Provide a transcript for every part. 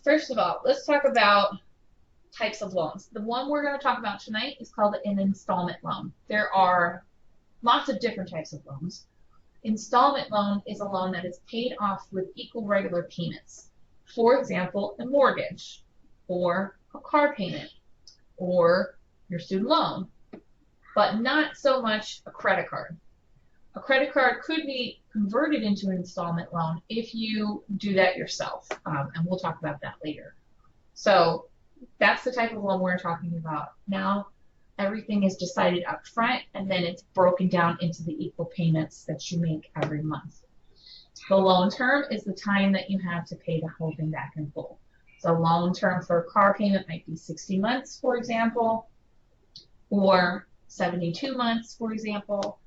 First of all, let's talk about types of loans. The one we're going to talk about tonight is called an installment loan. There are lots of different types of loans. Installment loan is a loan that is paid off with equal regular payments. For example, a mortgage, or a car payment, or your student loan, but not so much a credit card. A credit card could be converted into an installment loan if you do that yourself, and we'll talk about that later. So that's the type of loan we're talking about now. Everything is decided up front, and then it's broken down into the equal payments that you make every month. The loan term is the time that you have to pay the whole thing back in full. So loan term for a car payment might be 60 months, for example, or 72 months, for example,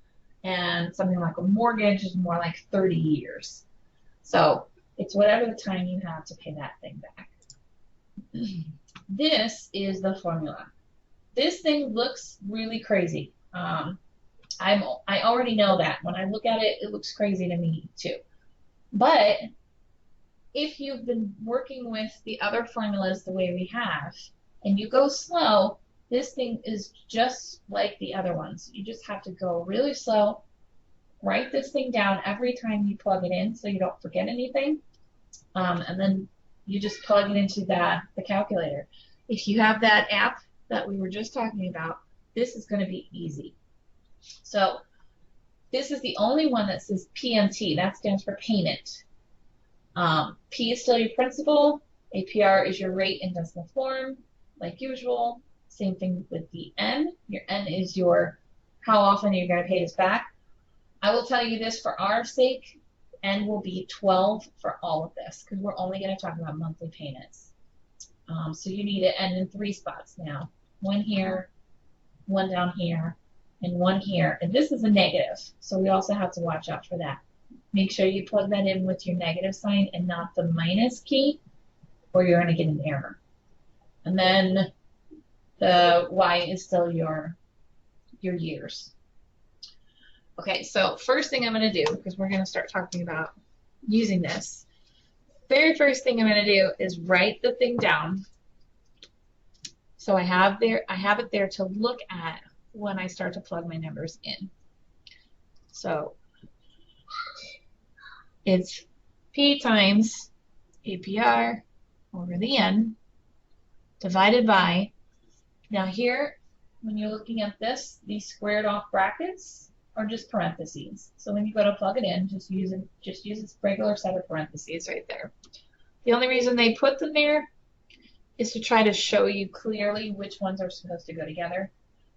and something like a mortgage is more like 30 years. So it's whatever the time you have to pay that thing back. This is the formula. This thing looks really crazy. I already know that. When I look at it, it looks crazy to me too. But if you've been working with the other formulas the way we have, and you go slow, this thing is just like the other ones. You just have to go really slow, write this thing down every time you plug it in so you don't forget anything, and then you just plug it into the calculator. If you have that app that we were just talking about, this is going to be easy. So this is the only one that says PMT. That stands for payment. P is still your principal. APR is your rate in decimal form, like usual. Same thing with the N. Your N is your how often you're going to pay this back. I will tell you this for our sake, N will be 12 for all of this because we're only going to talk about monthly payments. So you need to end in 3 spots now. One here, one down here, and one here. And this is a negative, so we also have to watch out for that. Make sure you plug that in with your negative sign and not the minus key, or you're going to get an error. And then the Y is still your years. Okay, so first thing I'm going to do, because we're going to start talking about using this, very first thing I'm going to do is write the thing down. So I have it there to look at when I start to plug my numbers in. So it's P times APR over the N divided by, now here, when you're looking at this, these squared off brackets are just parentheses. So when you go to plug it in, just use its regular set of parentheses right there. The only reason they put them there is to try to show you clearly which ones are supposed to go together.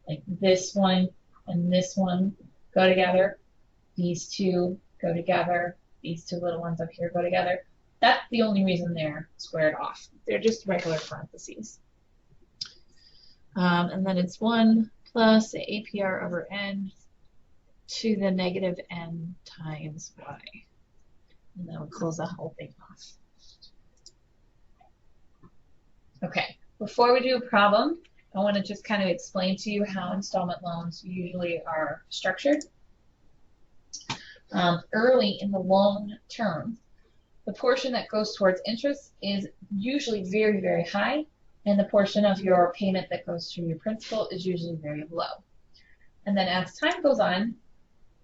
Like this one and this one go together. These two go together. These two little ones up here go together. That's the only reason they're squared off. They're just regular parentheses. And then it's 1 plus the APR over N to the negative N times Y. And then we'll close the whole thing off. Okay, before we do a problem, I want to just kind of explain to you how installment loans usually are structured. Early in the loan term, the portion that goes towards interest is usually very, very high, and the portion of your payment that goes to your principal is usually very low. And then as time goes on,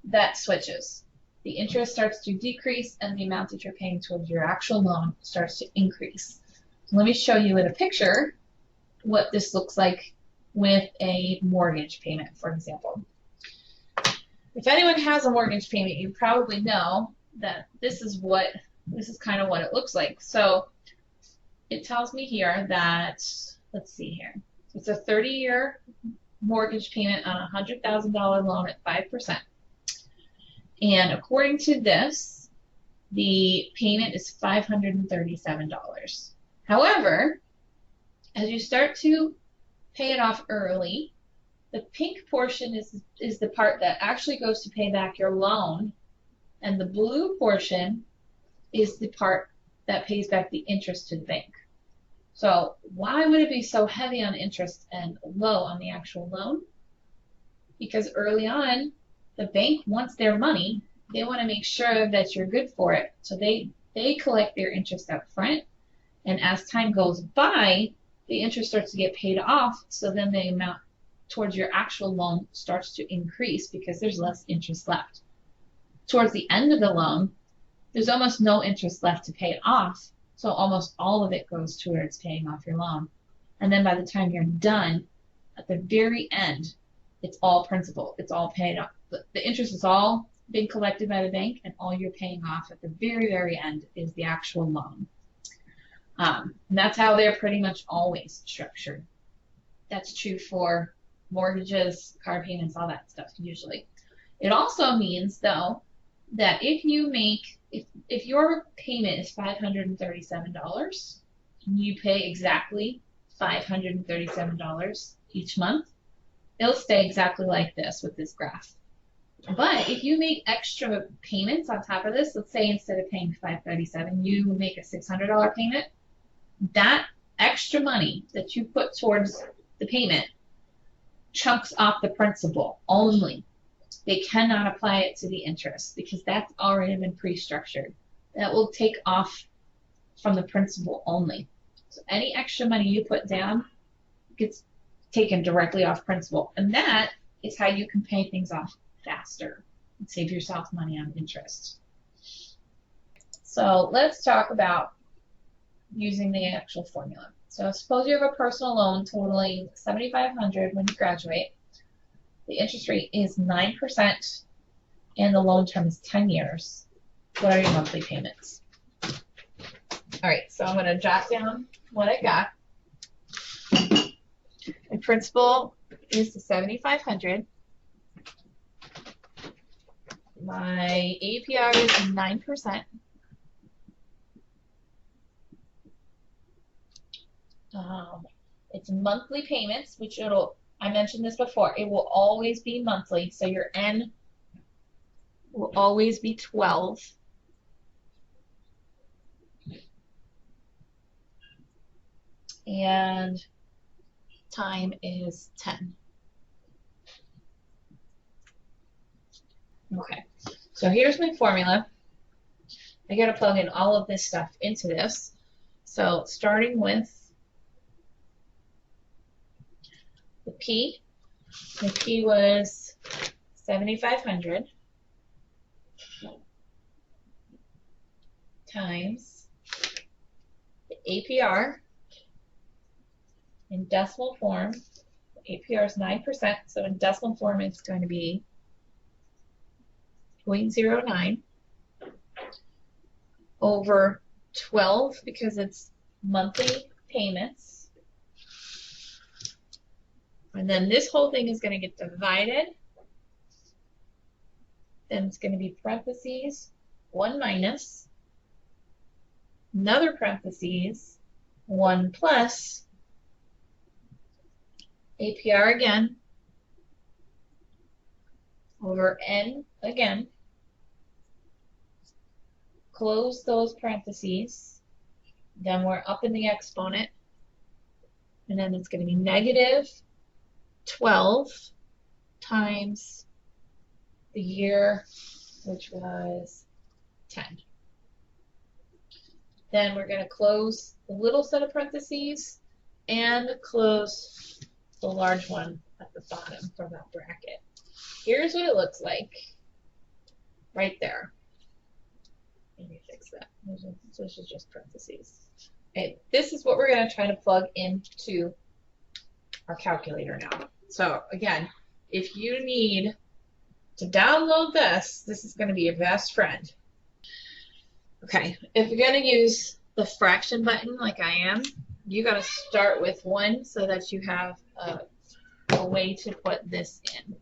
that switches. The interest starts to decrease, and the amount that you're paying towards your actual loan starts to increase. So let me show you in a picture what this looks like with a mortgage payment, for example. If anyone has a mortgage payment, you probably know that this is kind of what it looks like. So it tells me here that, let's see here, it's a 30-year mortgage payment on a $100,000 loan at 5%. And according to this, the payment is $537. However, as you start to pay it off early, the pink portion is the part that actually goes to pay back your loan, and the blue portion is the part that pays back the interest to the bank. So why would it be so heavy on interest and low on the actual loan? Because early on, the bank wants their money. They want to make sure that you're good for it. So they collect their interest up front, And as time goes by, the interest starts to get paid off, so then the amount towards your actual loan starts to increase because there's less interest left. Towards the end of the loan, there's almost no interest left to pay it off, so almost all of it goes towards paying off your loan. And then by the time you're done, at the very end, it's all principal. It's all paid off. The interest is all being collected by the bank, and all you're paying off at the very, very end is the actual loan. And that's how they're pretty much always structured. That's true for mortgages, car payments, all that stuff usually. It also means, though, that if you make, if your payment is $537 and you pay exactly $537 each month, it'll stay exactly like this with this graph. But if you make extra payments on top of this, let's say instead of paying $537, you make a $600 payment, that extra money that you put towards the payment chunks off the principal only. They cannot apply it to the interest because that's already been pre-structured. That will take off from the principal only. So any extra money you put down gets taken directly off principal. And that is how you can pay things off faster and save yourself money on interest. So let's talk about using the actual formula. So suppose you have a personal loan totaling $7,500 when you graduate. The interest rate is 9% and the loan term is 10 years. What are your monthly payments? All right, so I'm going to jot down what I got. My principal is the $7,500. My APR is 9%. It's monthly payments, which I mentioned this before, it will always be monthly, so your N will always be 12. And time is 10. Okay, so here's my formula. I got to plug in all of this stuff into this. So starting with the P, my P was 7,500 times the APR in decimal form. APR is 9%, so in decimal form it's going to be 0.09 over 12 because it's monthly payments. And then this whole thing is going to get divided. Then it's going to be parentheses, 1 minus, another parentheses, 1 plus, APR again, over N again. Close those parentheses. Then we're up in the exponent. And then it's going to be negative 12 times the year, which was 10. Then we're going to close the little set of parentheses and close the large one at the bottom for that bracket. Here's what it looks like right there. Let me fix that. So this is just parentheses. Okay, this is what we're going to try to plug into our calculator now. So again, if you need to download this, this is going to be your best friend. Okay, if you're going to use the fraction button like I am, you got to start with 1 so that you have a way to put this in.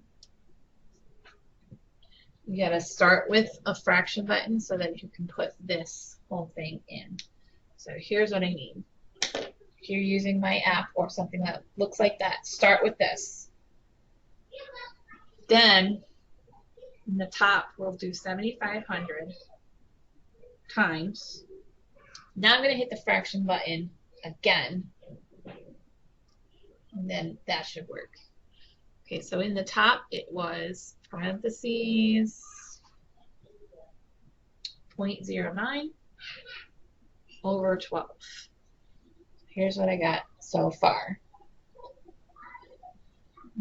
You got to start with a fraction button so that you can put this whole thing in. So here's what I need. If you're using my app or something that looks like that, start with this. Then in the top, we'll do 7,500 times. Now I'm going to hit the fraction button again, and then that should work. Okay, so in the top, it was parentheses 0.09 over 12. here's what I got so far.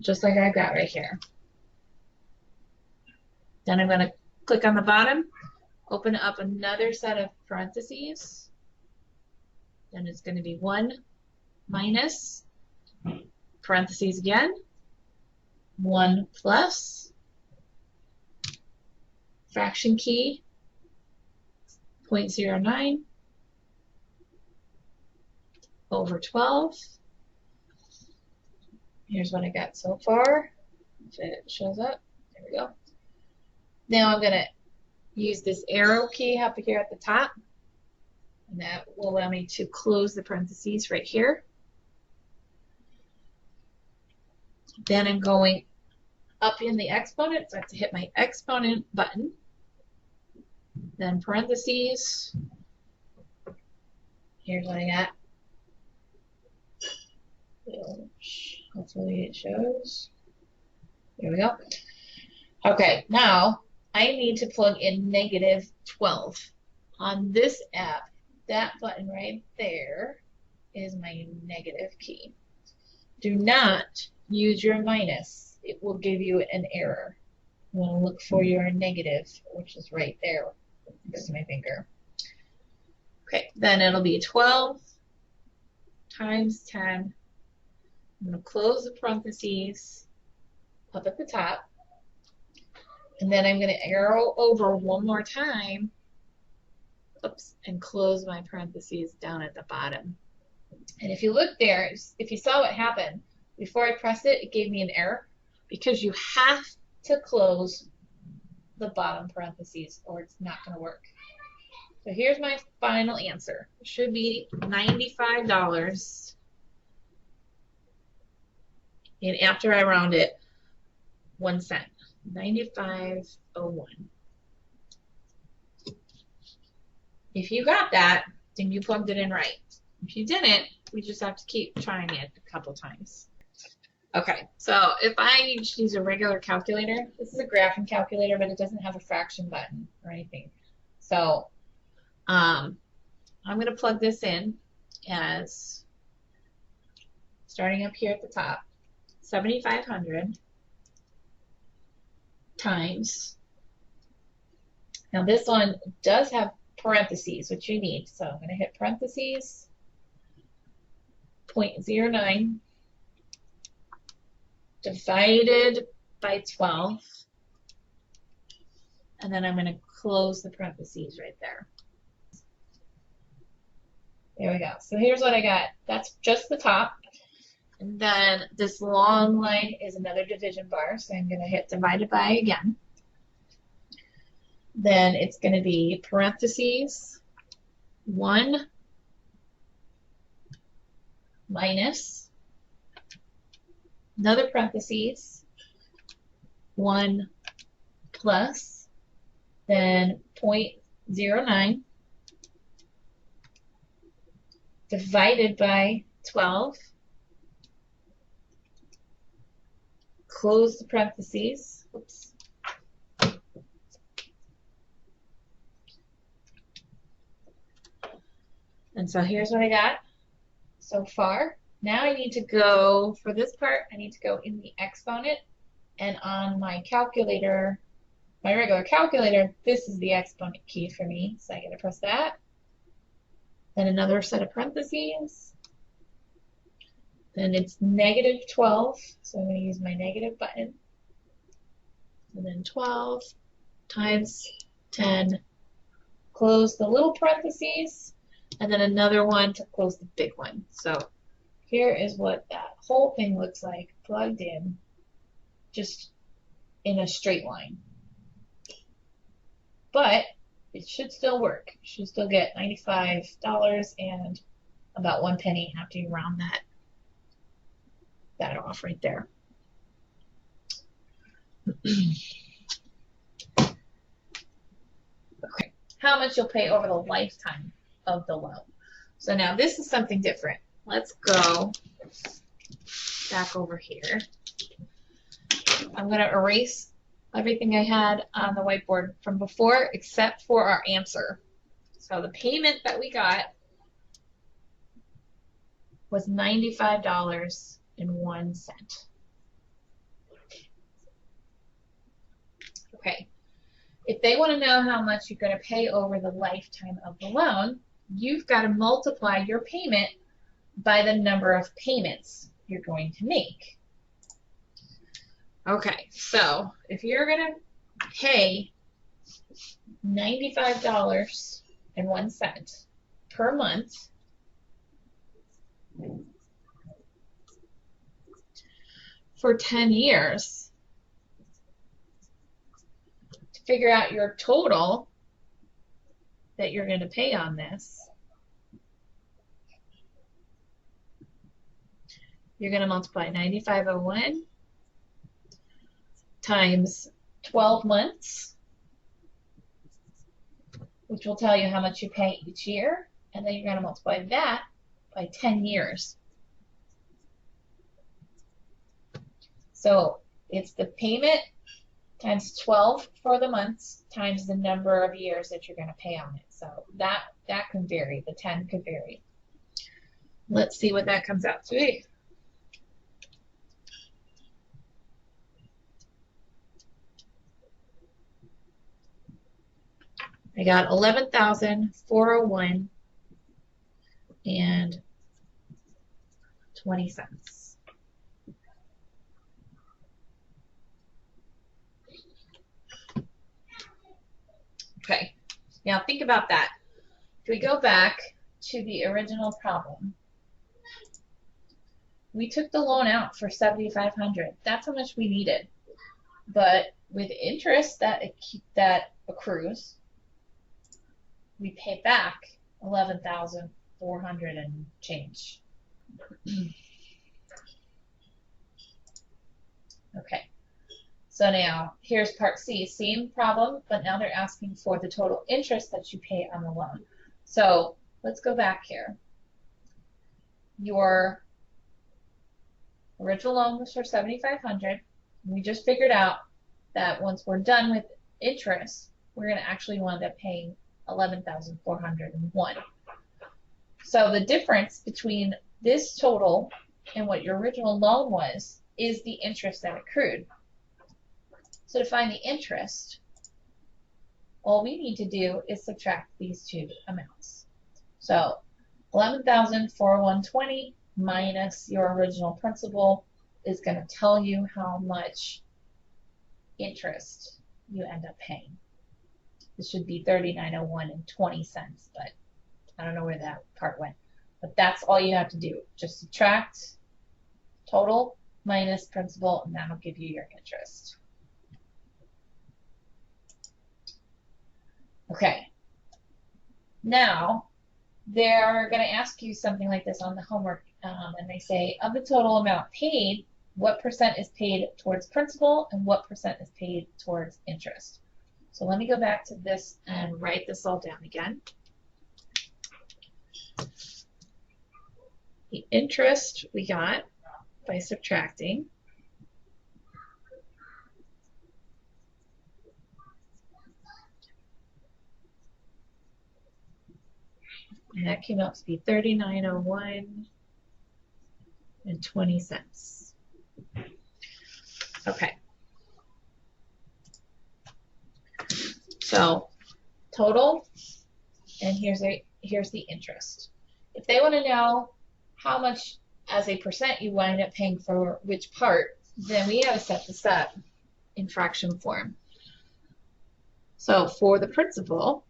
Just like I got right here. Then I'm going to click on the bottom, open up another set of parentheses. Then it's going to be 1 minus, parentheses again, 1 plus, fraction key, 0.09 over 12. Here's what I got so far. If it shows up, there we go. Now I'm going to use this arrow key up here at the top, and that will allow me to close the parentheses right here. Then I'm going up in the exponent, so I have to hit my exponent button. Then parentheses. Here's what I got. Hopefully it shows. There we go. Okay, now I need to plug in -12. On this app, that button right there is my negative key. Do not use your minus. It will give you an error. You want to look for your negative, which is right there next to my finger. Okay, then it'll be 12 times 10. I'm going to close the parentheses up at the top. And then I'm going to arrow over one more time. Oops, and close my parentheses down at the bottom. And if you look there, if you saw what happened, before I pressed it, it gave me an error because you have to close the bottom parentheses or it's not going to work. So here's my final answer. It should be $95. And after I round it, 1 cent. 95.01. If you got that, then you plugged it in right. If you didn't, we just have to keep trying it a couple times. Okay, so if I use a regular calculator, this is a graphing calculator, but it doesn't have a fraction button or anything. So I'm going to plug this in as, starting up here at the top, 7,500 times, now this one does have parentheses, which you need, so I'm going to hit parentheses, 0.09 divided by 12, and then I'm going to close the parentheses right there. There we go. So here's what I got. That's just the top. And then this long line is another division bar, so I'm going to hit divided by again. Then it's going to be parentheses 1 minus, another parentheses 1 plus, then 0.09 divided by 12. Close the parentheses. Oops. And so here's what I got so far. Now I need to go, for this part, I need to go in the exponent, and on my calculator, my regular calculator, this is the exponent key for me, so I get to press that. Then another set of parentheses. Then it's -12, so I'm going to use my negative button. And then 12 times 10, close the little parentheses, and then another one to close the big one. So here is what that whole thing looks like plugged in, just in a straight line. But it should still work. You should still get $95 and about 1 penny after you round that off right there. Okay, how much you'll pay over the lifetime of the loan. So now this is something different. Let's go back over here. I'm going to erase everything I had on the whiteboard from before except for our answer. So the payment that we got was $95.01. Okay. If they want to know how much you're going to pay over the lifetime of the loan, you've got to multiply your payment by the number of payments you're going to make. Okay, so if you're going to pay $95.01 per month for 10 years, to figure out your total that you're going to pay on this, you're going to multiply 9501 times 12 months, which will tell you how much you pay each year, and then you're going to multiply that by 10 years. So it's the payment times 12 for the months times the number of years that you're going to pay on it. So that can vary. The 10 could vary. Let's see what that comes out to be. I got 11,401 and 20 cents. Okay, now think about that. If we go back to the original problem, we took the loan out for $7,500. That's how much we needed. But with interest that accrues, we pay back 11,400 and change. Okay, so now here's part C. Same problem, but now they're asking for the total interest that you pay on the loan. So let's go back here. Your original loan was for $7,500. We just figured out that once we're done with interest, we're going to actually wind up paying $11,401. So the difference between this total and what your original loan was is the interest that accrued. So to find the interest, all we need to do is subtract these two amounts. So 11,401.20 minus your original principal is going to tell you how much interest you end up paying. This should be $39.01.20, but I don't know where that part went. But that's all you have to do. Just subtract total minus principal, and that'll give you your interest. Okay. Now, they're going to ask you something like this on the homework, and they say, of the total amount paid, what percent is paid towards principal and what percent is paid towards interest? So let me go back to this and write this all down again. The interest we got by subtracting and that came out to be $39.01.20. Okay. So total, and here's the interest. If they want to know how much as a percent you wind up paying for which part, then we have to set this up in fraction form. So for the principal,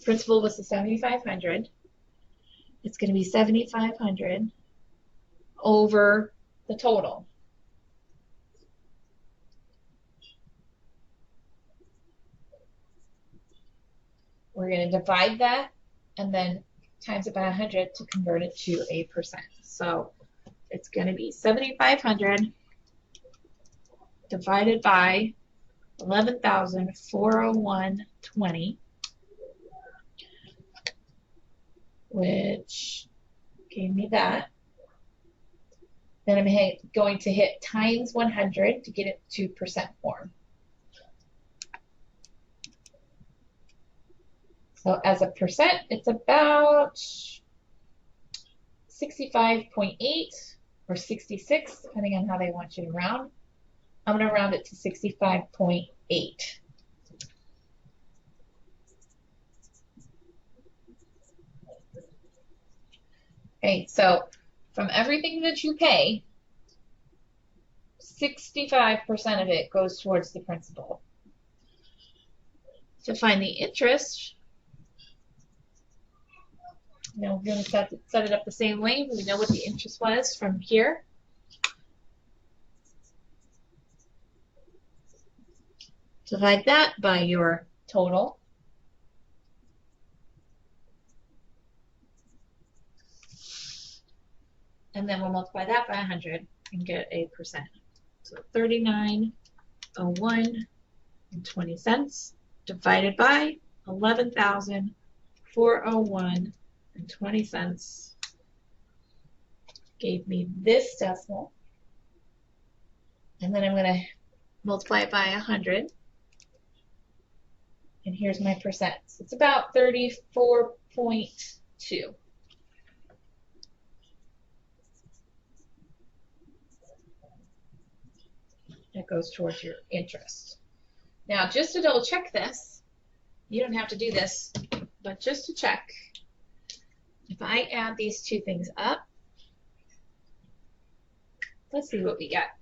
was the 7,500. It's going to be 7,500 over the total. We're going to divide that and then times it by 100 to convert it to a percent. So it's going to be 7,500 divided by 11,401.20, which gave me that. Then I'm going to hit times 100 to get it to percent form. So as a percent, it's about 65.8 or 66, depending on how they want you to round. I'm going to round it to 65.8. Okay, so from everything that you pay, 65% of it goes towards the principal. To find the interest, we're going to set it up the same way. We know what the interest was from here. Divide that by your total. And then we'll multiply that by 100 and get a percent. So 39.01 divided by 11,401.20 gave me this decimal. And then I'm going to multiply it by 100. And here's my percent. It's about 34.2. That goes towards your interest. Now, just to double check this, you don't have to do this, but just to check, if I add these two things up, let's see what we get.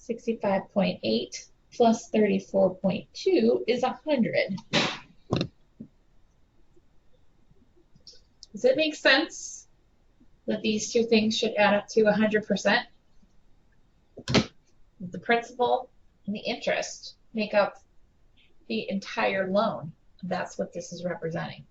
65.8 plus 34.2 is 100. Does it make sense that these two things should add up to 100%? The principal and the interest make up the entire loan. That's what this is representing.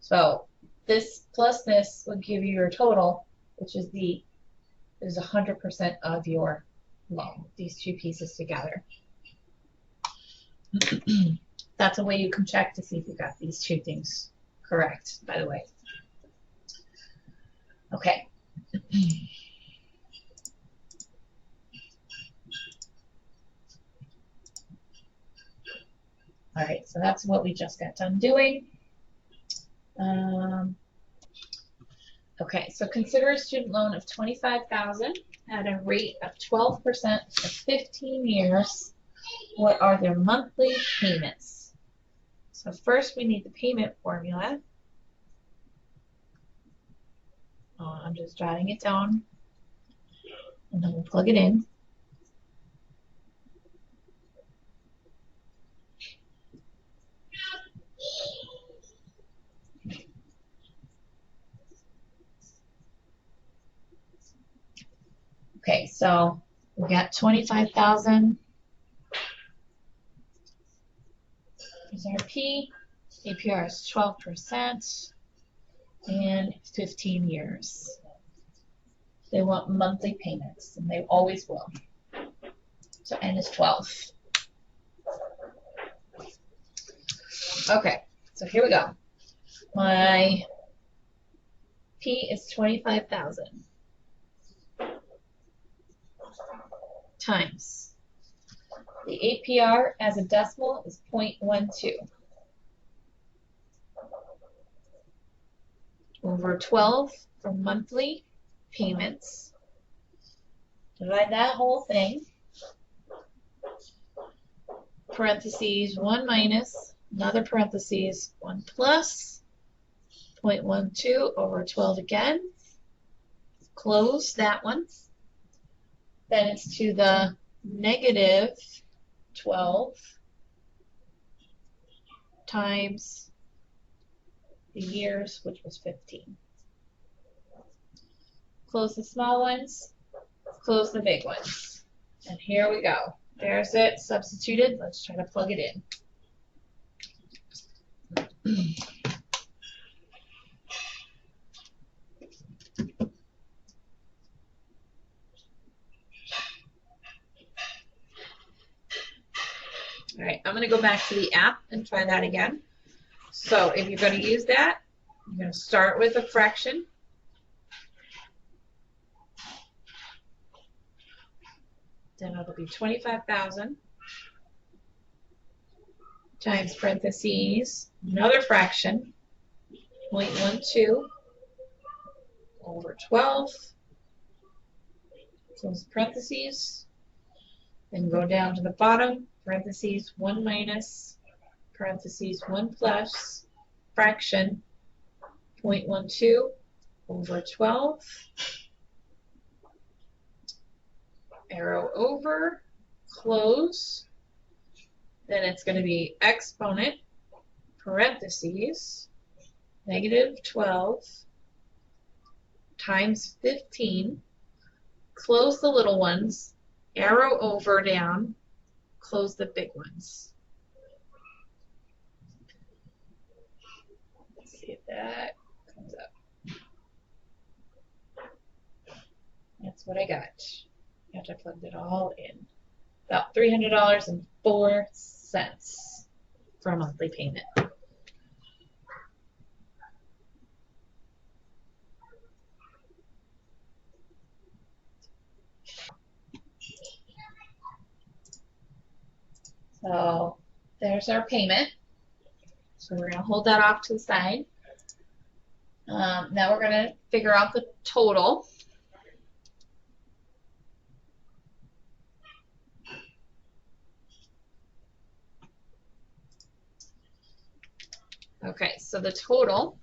So this plus this will give you your total, which is 100% of your loan, these two pieces together. That's a way you can check to see if you got these two things correct, by the way. Okay. All right, so that's what we just got done doing. Okay, so consider a student loan of $25,000 at a rate of 12% for 15 years. What are their monthly payments? So first we need the payment formula. I'm just jotting it down, and then we'll plug it in. Okay, so we got 25,000. Here's our P. APR is 12%. And 15 years. They want monthly payments, and they always will. So N is 12. Okay, so here we go. My P is 25,000 times the APR as a decimal is 0.12. Over 12 for monthly payments. Divide that whole thing. Parentheses 1 minus, another parentheses 1 plus, 0.12 over 12 again. Close that one. Then it's to the negative 12 times the years, which was 15. Close the small ones, close the big ones. And here we go. There's it substituted. Let's try to plug it in. All right, I'm going to go back to the app and try that again. So if you're going to use that, you're going to start with a fraction. Then it'll be 25,000 times parentheses, another fraction, 0.12 over 12, close parentheses, then go down to the bottom, parentheses 1 minus, parentheses 1 plus, fraction, 0.12 over 12, arrow over, close, then it's going to be exponent, parentheses, negative 12 times 15, close the little ones, arrow over down, close the big ones. Let's see if that comes up. That's what I got. After I plugged it all in. About $300.04 for a monthly payment. So there's our payment. So we're going to hold that off to the side. Now we're going to figure out the total. Okay, so the total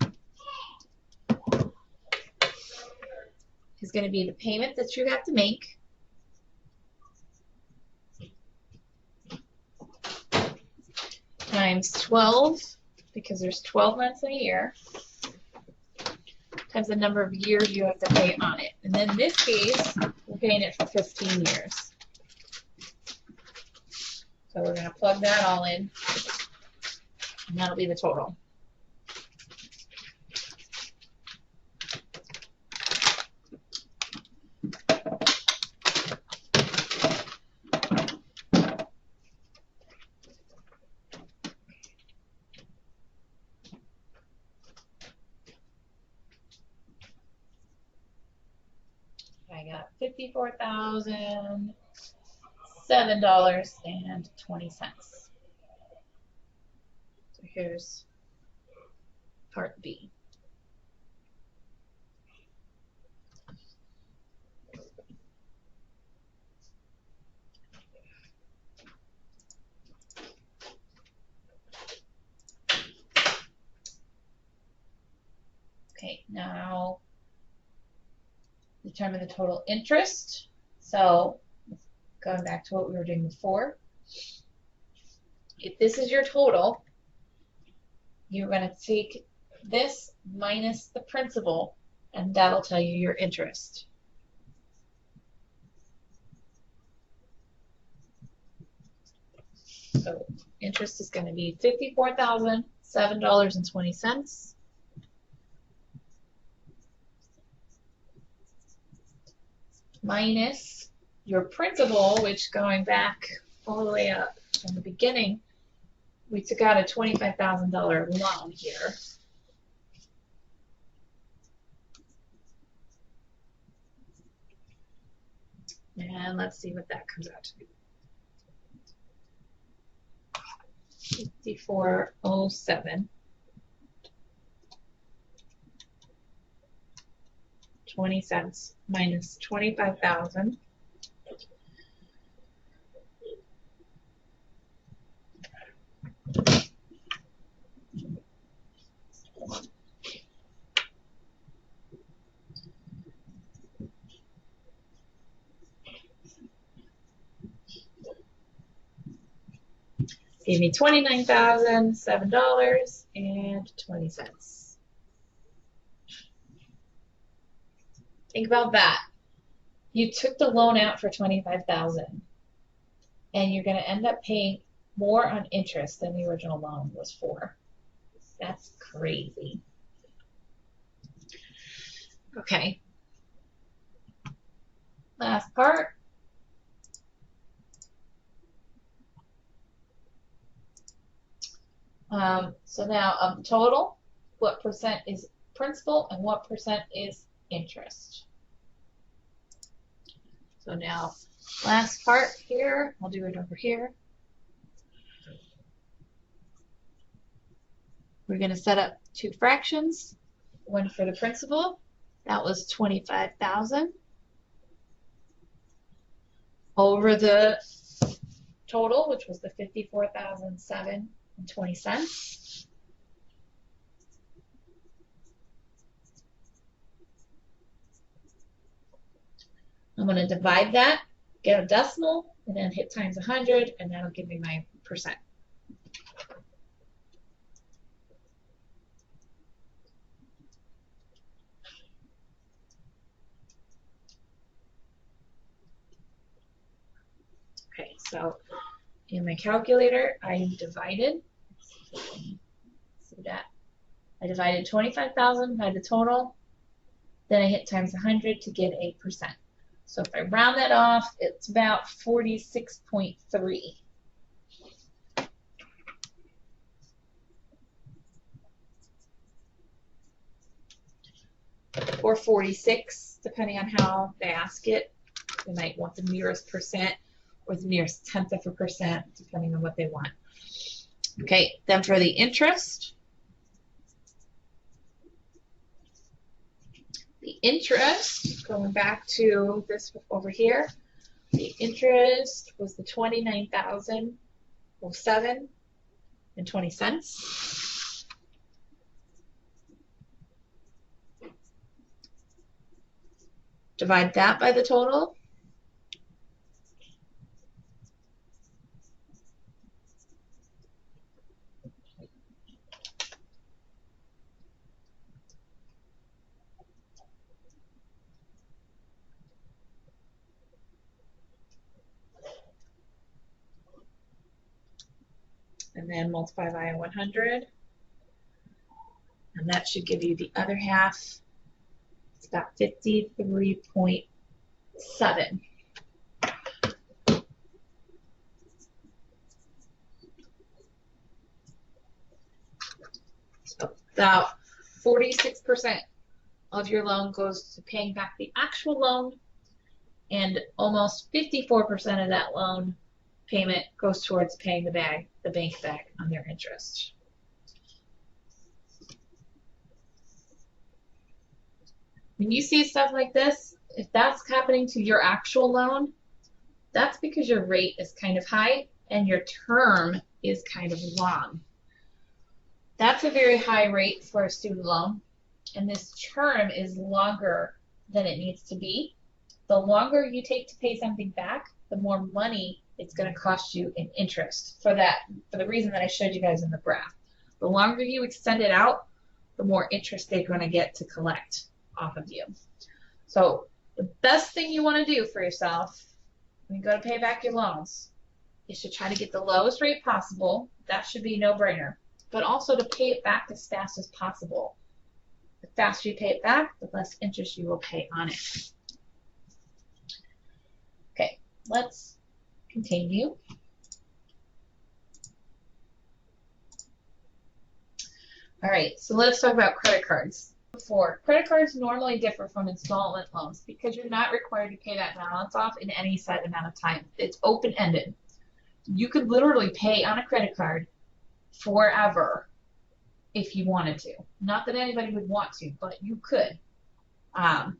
is going to be the payment that you have to make times 12, because there's 12 months in a year, times the number of years you have to pay on it. And in this case, we're paying it for 15 years. So we're going to plug that all in, and that'll be the total. I got $54,007.20. So here's part B. Okay, now determine the total interest. So going back to what we were doing before, if this is your total, you're going to take this minus the principal, and that'll tell you your interest. So interest is going to be $54,007.20 minus your principal, which going back all the way up from the beginning, we took out a $25,000 loan here. And let's see what that comes out to be. 5407. 20 cents minus 25,000. Gave me $29,007.20. Think about that. You took the loan out for $25,000, and you're going to end up paying more on interest than the original loan was for. That's crazy. Okay. Last part. So now of the total, what percent is principal and what percent is interest? So now Last part here, I'll do it over here. We're going to set up two fractions. One for the principal, that was 25,000, over the total, which was the 54,007.20 cents. I'm going to divide that, get a decimal, and then hit times 100, and that'll give me my percent. Okay, so in my calculator, I divided, see that, I divided 25,000 by the total, then I hit times 100 to get a percent. So if I round that off, it's about 46.3. Or 46, depending on how they ask it. They might want the nearest percent or the nearest tenth of a percent, depending on what they want. Okay, then for the interest. The interest, going back to this over here, the interest was the 29,007.20 cents. Divide that by the total. And then multiply by 100. And that should give you the other half. It's about 53.7. So about 46% of your loan goes to paying back the actual loan, and almost 54% of that loan payment goes towards paying the bank back on their interest. When you see stuff like this, if that's happening to your actual loan, that's because your rate is kind of high and your term is kind of long. That's a very high rate for a student loan, and this term is longer than it needs to be. The longer you take to pay something back, the more money it's going to cost you in interest for the reason that I showed you guys in the graph. The longer you extend it out, the more interest they're going to get to collect off of you. So the best thing you want to do for yourself when you go to pay back your loans is to try to get the lowest rate possible. That should be a no-brainer. But also to pay it back as fast as possible. The faster you pay it back, the less interest you will pay on it. Okay, let's continue. All right, so let's talk about credit cards. Credit cards normally differ from installment loans because you're not required to pay that balance off in any set amount of time. It's open-ended. You could literally pay on a credit card forever if you wanted to. Not that anybody would want to, but you could. And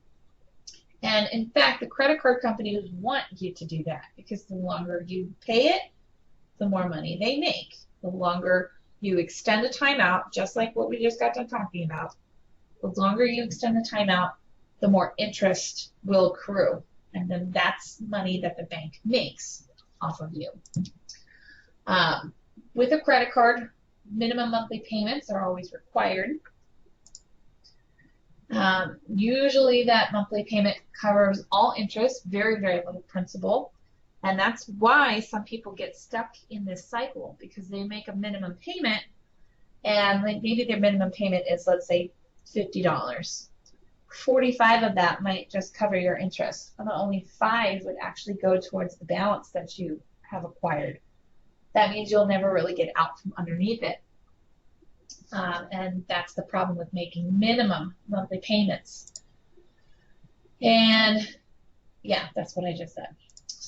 in fact, the credit card companies want you to do that because the longer you pay it, the more money they make. The longer you extend the time out, just like what we just got done talking about, the longer you extend the time out, the more interest will accrue. And then that's money that the bank makes off of you. With a credit card, minimum monthly payments are always required. Usually that monthly payment covers all interest, very, very little principal. And that's why some people get stuck in this cycle, because they make a minimum payment and maybe their minimum payment is, let's say, $50. 45 of that might just cover your interest, and only 5 would actually go towards the balance that you have acquired. That means you'll never really get out from underneath it. And that's the problem with making minimum monthly payments. And yeah, that's what I just said.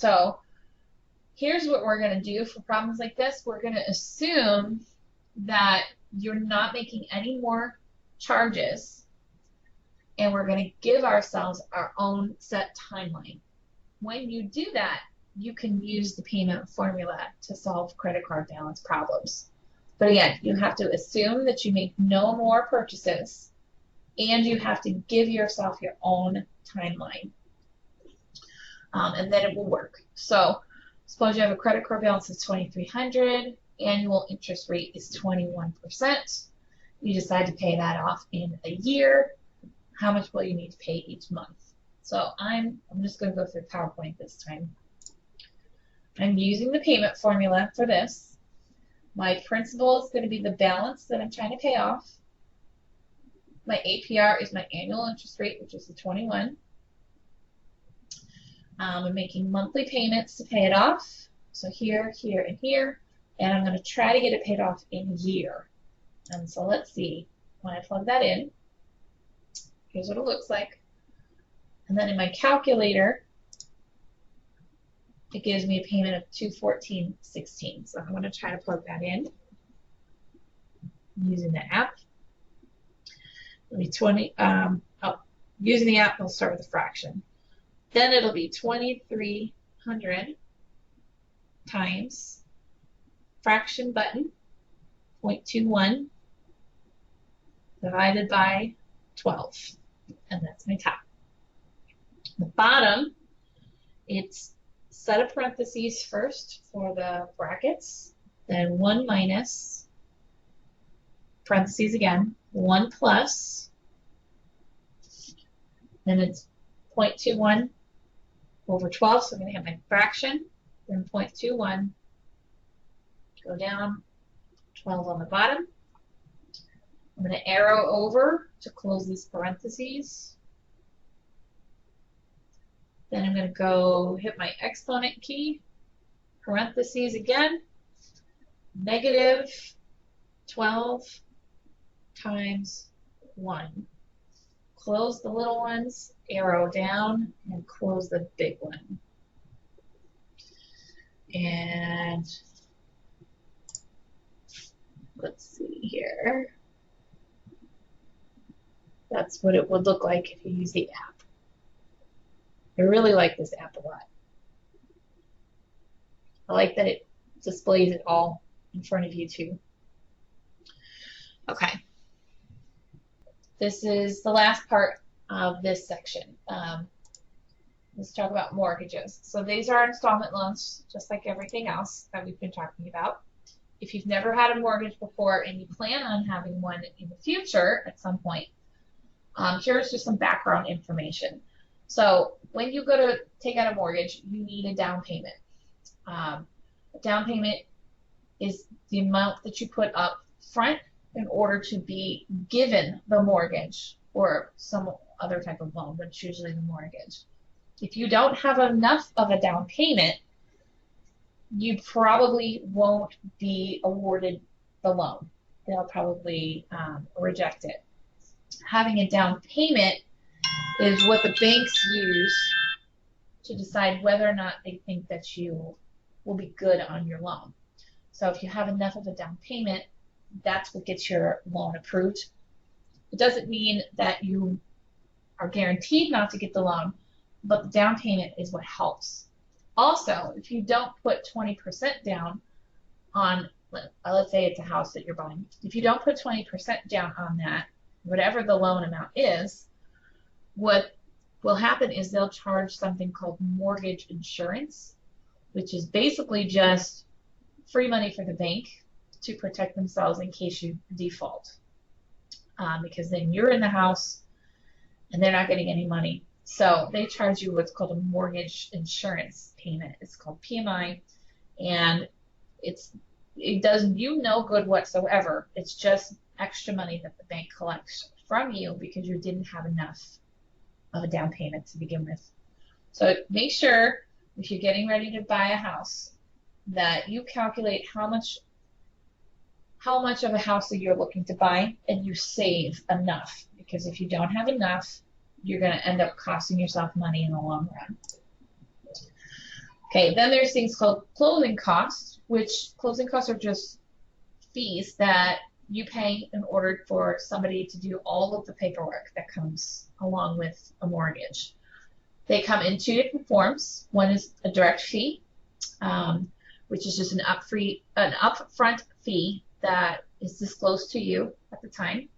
So here's what we're going to do for problems like this. We're going to assume that you're not making any more charges, and we're going to give ourselves our own set timeline. When you do that, you can use the payment formula to solve credit card balance problems. But again, you have to assume that you make no more purchases, and you have to give yourself your own timeline. And then it will work. So suppose you have a credit card balance of $2,300, annual interest rate is 21%. You decide to pay that off in a year. How much will you need to pay each month? So I'm just going to go through PowerPoint this time. I'm using the payment formula for this. My principal is going to be the balance that I'm trying to pay off. My APR is my annual interest rate, which is the 21. I'm making monthly payments to pay it off. So here, here, and here. And I'm going to try to get it paid off in a year. And so let's see. When I plug that in, here's what it looks like. And then in my calculator, it gives me a payment of $214.16. So I'm going to try to plug that in using the app. It'll be 20. Using the app, we'll start with a fraction. Then it'll be 2,300 times fraction button 0.21 divided by 12, and that's my top. The bottom, it's set of parentheses first for the brackets, then 1 minus, parentheses again, 1 plus, then it's 0.21 over 12, so I'm going to have my fraction, then 0.21, go down, 12 on the bottom. I'm going to arrow over to close these parentheses. Then I'm going to go hit my exponent key, parentheses again, negative 12 times 1. Close the little ones, arrow down, and close the big one. And let's see here. That's what it would look like if you use the app. I really like this app a lot. I like that it displays it all in front of you too. Okay. This is the last part of this section. Let's talk about mortgages. So these are installment loans, just like everything else that we've been talking about. If you've never had a mortgage before and you plan on having one in the future at some point, here's just some background information. So when you go to take out a mortgage, you need a down payment. A down payment is the amount that you put up front in order to be given the mortgage or some other type of loan, but it's usually the mortgage. If you don't have enough of a down payment, you probably won't be awarded the loan. They'll probably reject it. Having a down payment is what the banks use to decide whether or not they think that you will be good on your loan. So if you have enough of a down payment, that's what gets your loan approved. It doesn't mean that you are guaranteed not to get the loan, but the down payment is what helps. Also, if you don't put 20% down on, let's say it's a house that you're buying, if you don't put 20% down on that, whatever the loan amount is, what will happen is they'll charge something called mortgage insurance, which is basically just free money for the bank to protect themselves in case you default. Because then you're in the house and they're not getting any money. So they charge you what's called a mortgage insurance payment. It's called PMI, and it does you no good whatsoever. It's just extra money that the bank collects from you because you didn't have enough of a down payment to begin with. So make sure if you're getting ready to buy a house that you calculate how much of a house that you're looking to buy and you save enough, because if you don't have enough, you're going to end up costing yourself money in the long run. Okay, then there's things called closing costs, which closing costs are just fees that you pay in order for somebody to do all of the paperwork that comes along with a mortgage. They come in two different forms. One is a direct fee, which is just an upfront fee that is disclosed to you at the time.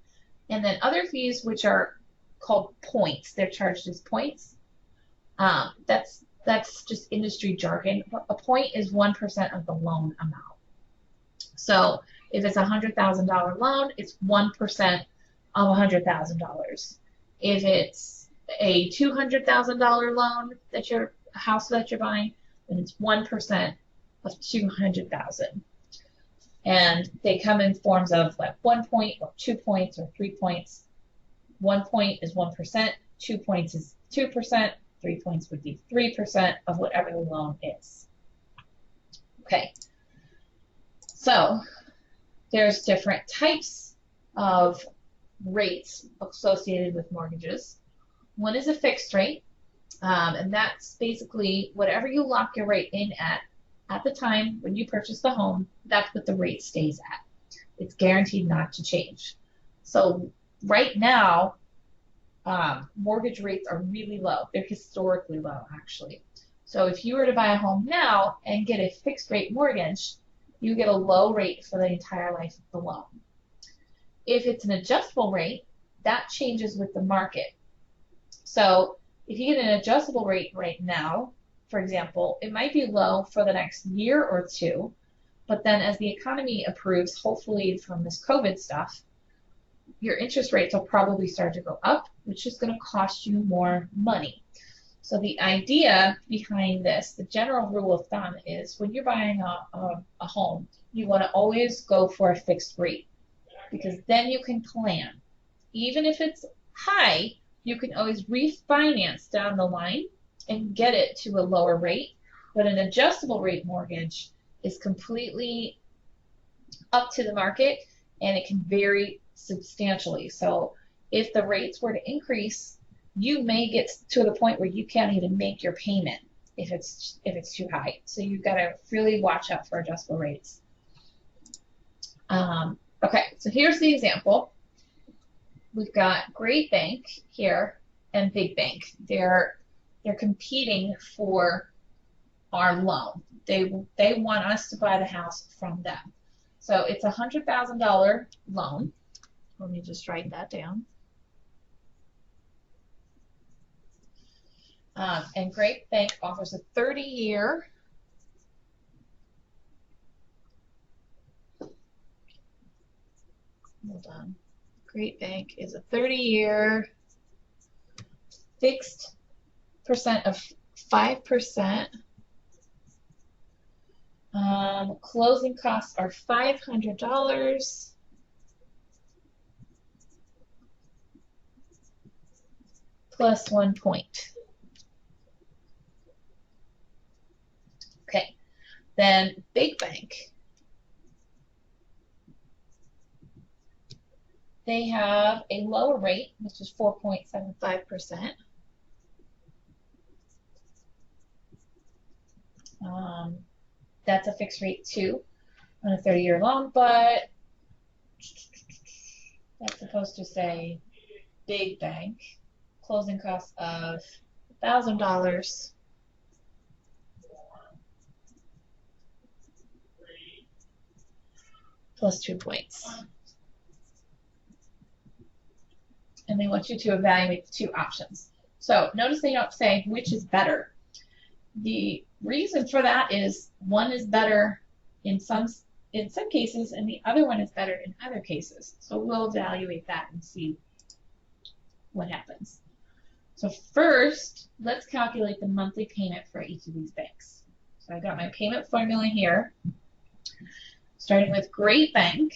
And then other fees, which are called points. They're charged as points. That's just industry jargon. A point is 1% of the loan amount. So if it's a $100,000 loan, it's 1% of $100,000. If it's a $200,000 loan that your house that you're buying, then it's 1% of 200,000. And they come in forms of like 1 point or 2 points or 3 points. 1 point is 1%, 2 points is 2%, 3 points would be 3% of whatever the loan is. Okay, so there's different types of rates associated with mortgages. One is a fixed rate, and that's basically whatever you lock your rate in at the time when you purchase the home, that's what the rate stays at. It's guaranteed not to change. So right now, mortgage rates are really low. They're historically low, actually. So if you were to buy a home now and get a fixed rate mortgage, you get a low rate for the entire life of the loan. If it's an adjustable rate, that changes with the market. So if you get an adjustable rate right now, for example, it might be low for the next year or two, but then as the economy improves, hopefully from this COVID stuff, your interest rates will probably start to go up, which is going to cost you more money. So the idea behind this, the general rule of thumb is when you're buying a home, you want to always go for a fixed rate because then you can plan. Even if it's high, you can always refinance down the line and get it to a lower rate. But an adjustable rate mortgage is completely up to the market and it can vary substantially. So if the rates were to increase, you may get to the point where you can't even make your payment if it's too high. So you've got to really watch out for adjustable rates. Okay, so here's the example. We've got Great Bank here and Big Bank. They're competing for our loan. They want us to buy the house from them. So it's a $100,000 loan. Let me just write that down. And Great Bank offers a 30-year hold on. Great Bank is a 30-year fixed percent of 5%. Closing costs are $500 plus 1 point. Okay, then Big Bank. They have a lower rate, which is 4.75%. That's a fixed rate too on a 30-year loan, but that's supposed to say Big Bank. Closing costs of $1,000 plus 2 points. And they want you to evaluate the two options. So notice they don't say which is better. The reason for that is one is better in some cases and the other one is better in other cases. So we'll evaluate that and see what happens. So first, let's calculate the monthly payment for each of these banks. So I got my payment formula here. Starting with Great Bank,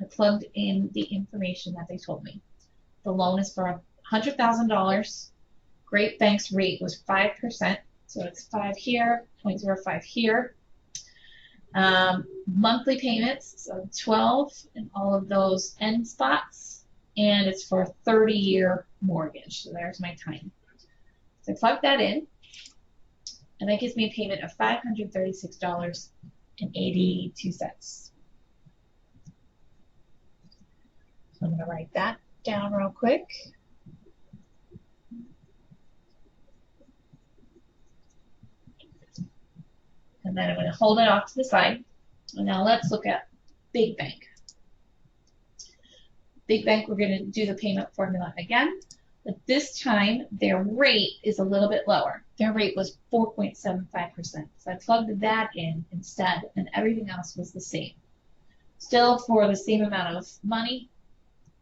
I plugged in the information that they told me. The loan is for $100,000. Great Bank's rate was 5%, so it's 5 here, 0.05 here. Monthly payments, so 12 in all of those end spots, and it's for a 30-year mortgage. So there's my time. So I plug that in. And that gives me a payment of $536.82. So I'm going to write that down real quick. And then I'm going to hold it off to the side. And now let's look at Big Bank. Big Bank, we're going to do the payment formula again. But this time, their rate is a little bit lower. Their rate was 4.75%. So I plugged that in instead, and everything else was the same. Still for the same amount of money,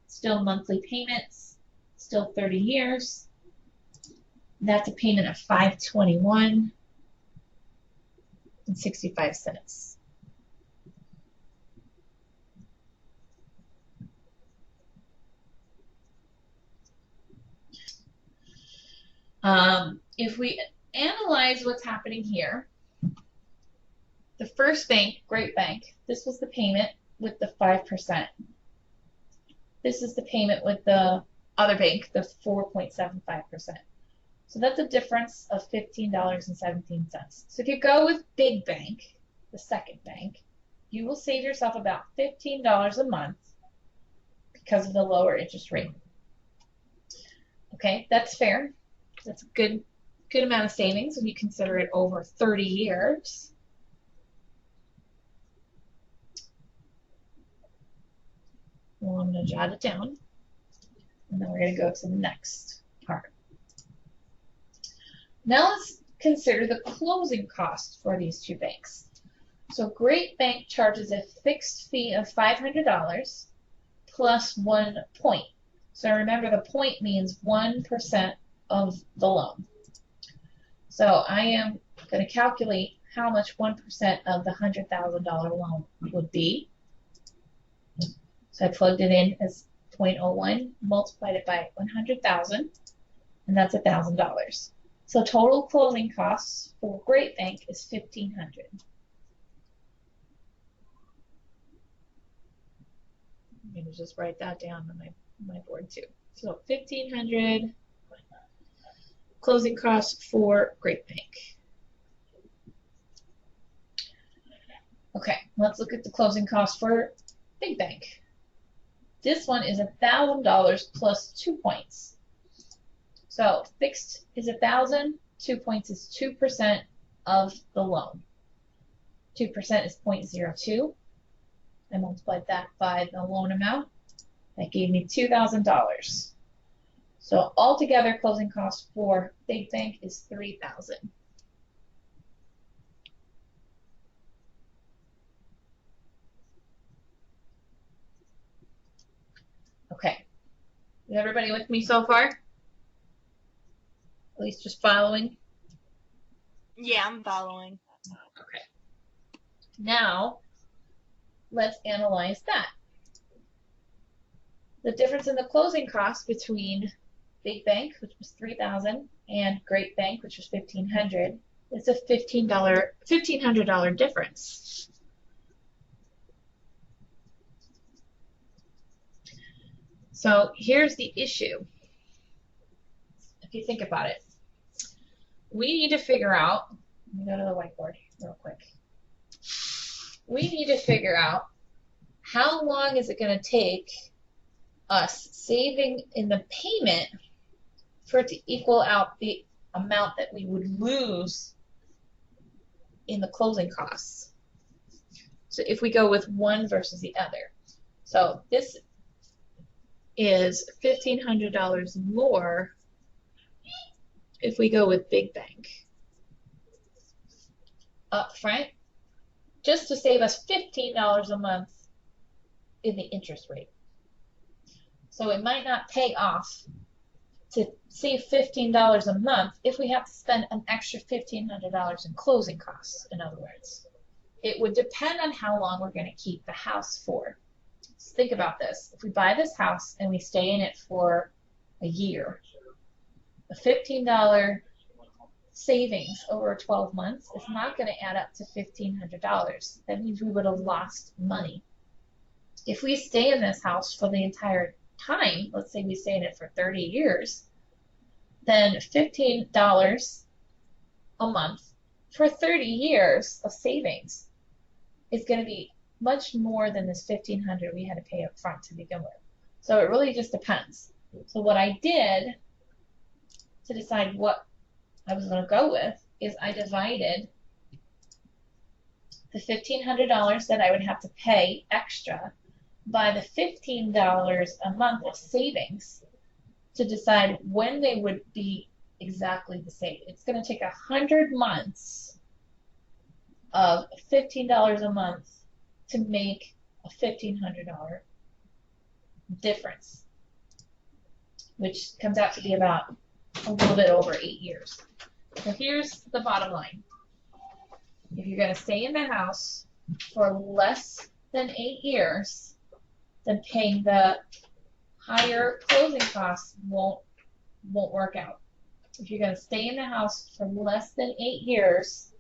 still monthly payments, still 30 years. That's a payment of $521.65. If we analyze what's happening here, the first bank, Great Bank, this was the payment with the 5%. This is the payment with the other bank, the 4.75%. So that's a difference of $15.17. So if you go with Big Bank, the second bank, you will save yourself about $15 a month because of the lower interest rate. Okay, that's fair. That's a good amount of savings when you consider it over 30 years. Well, I'm going to jot it down, and then we're going to go to the next part. Now let's consider the closing cost for these two banks. So Great Bank charges a fixed fee of $500 plus 1 point. So remember, the point means 1% of the loan. So I am going to calculate how much 1% of the $100,000 loan would be. So I plugged it in as 0.01, multiplied it by 100,000, and that's $1,000. So total closing costs for Great Bank is $1,500. I'm going to just write that down on my board too. So $1,500 closing costs for Great Bank. Okay, let's look at the closing cost for Big Bank. This one is $1,000 plus 2 points. So fixed is 1,000, 2 points is 2% of the loan. 2% is 0.02. I multiplied that by the loan amount. That gave me $2,000. So altogether, closing cost for Big Bank is $3,000. Okay. Is everybody with me so far? At least just following? Yeah, I'm following. Okay. Now, let's analyze that. The difference in the closing cost between Big Bank, which was $3,000, and Great Bank, which was $1,500, is a $1,500 difference. So here's the issue. If you think about it, we need to figure out, let me go to the whiteboard real quick. We need to figure out how long is it going to take us saving in the payment for it to equal out the amount that we would lose in the closing costs. So if we go with one versus the other. So this is $1,500 more if we go with Big Bank up front, just to save us $15 a month in the interest rate. So it might not pay off to save $15 a month if we have to spend an extra $1,500 in closing costs, in other words. It would depend on how long we're going to keep the house for. So think about this. If we buy this house and we stay in it for a year, a $15 savings over 12 months is not going to add up to $1,500. That means we would have lost money. If we stay in this house for the entire time, let's say we stay in it for 30 years, then $15 a month for 30 years of savings is going to be much more than this $1,500 we had to pay up front to begin with. So it really just depends. So what I did to decide what I was going to go with is I divided the $1,500 that I would have to pay extra by the $15 a month of savings to decide when they would be exactly the same. It's going to take 100 months of $15 a month to make a $1,500 difference, which comes out to be about a little bit over 8 years. So here's the bottom line. If you're going to stay in the house for less than 8 years, then paying the higher closing costs won't work out. If you're going to stay in the house for less than 8 years,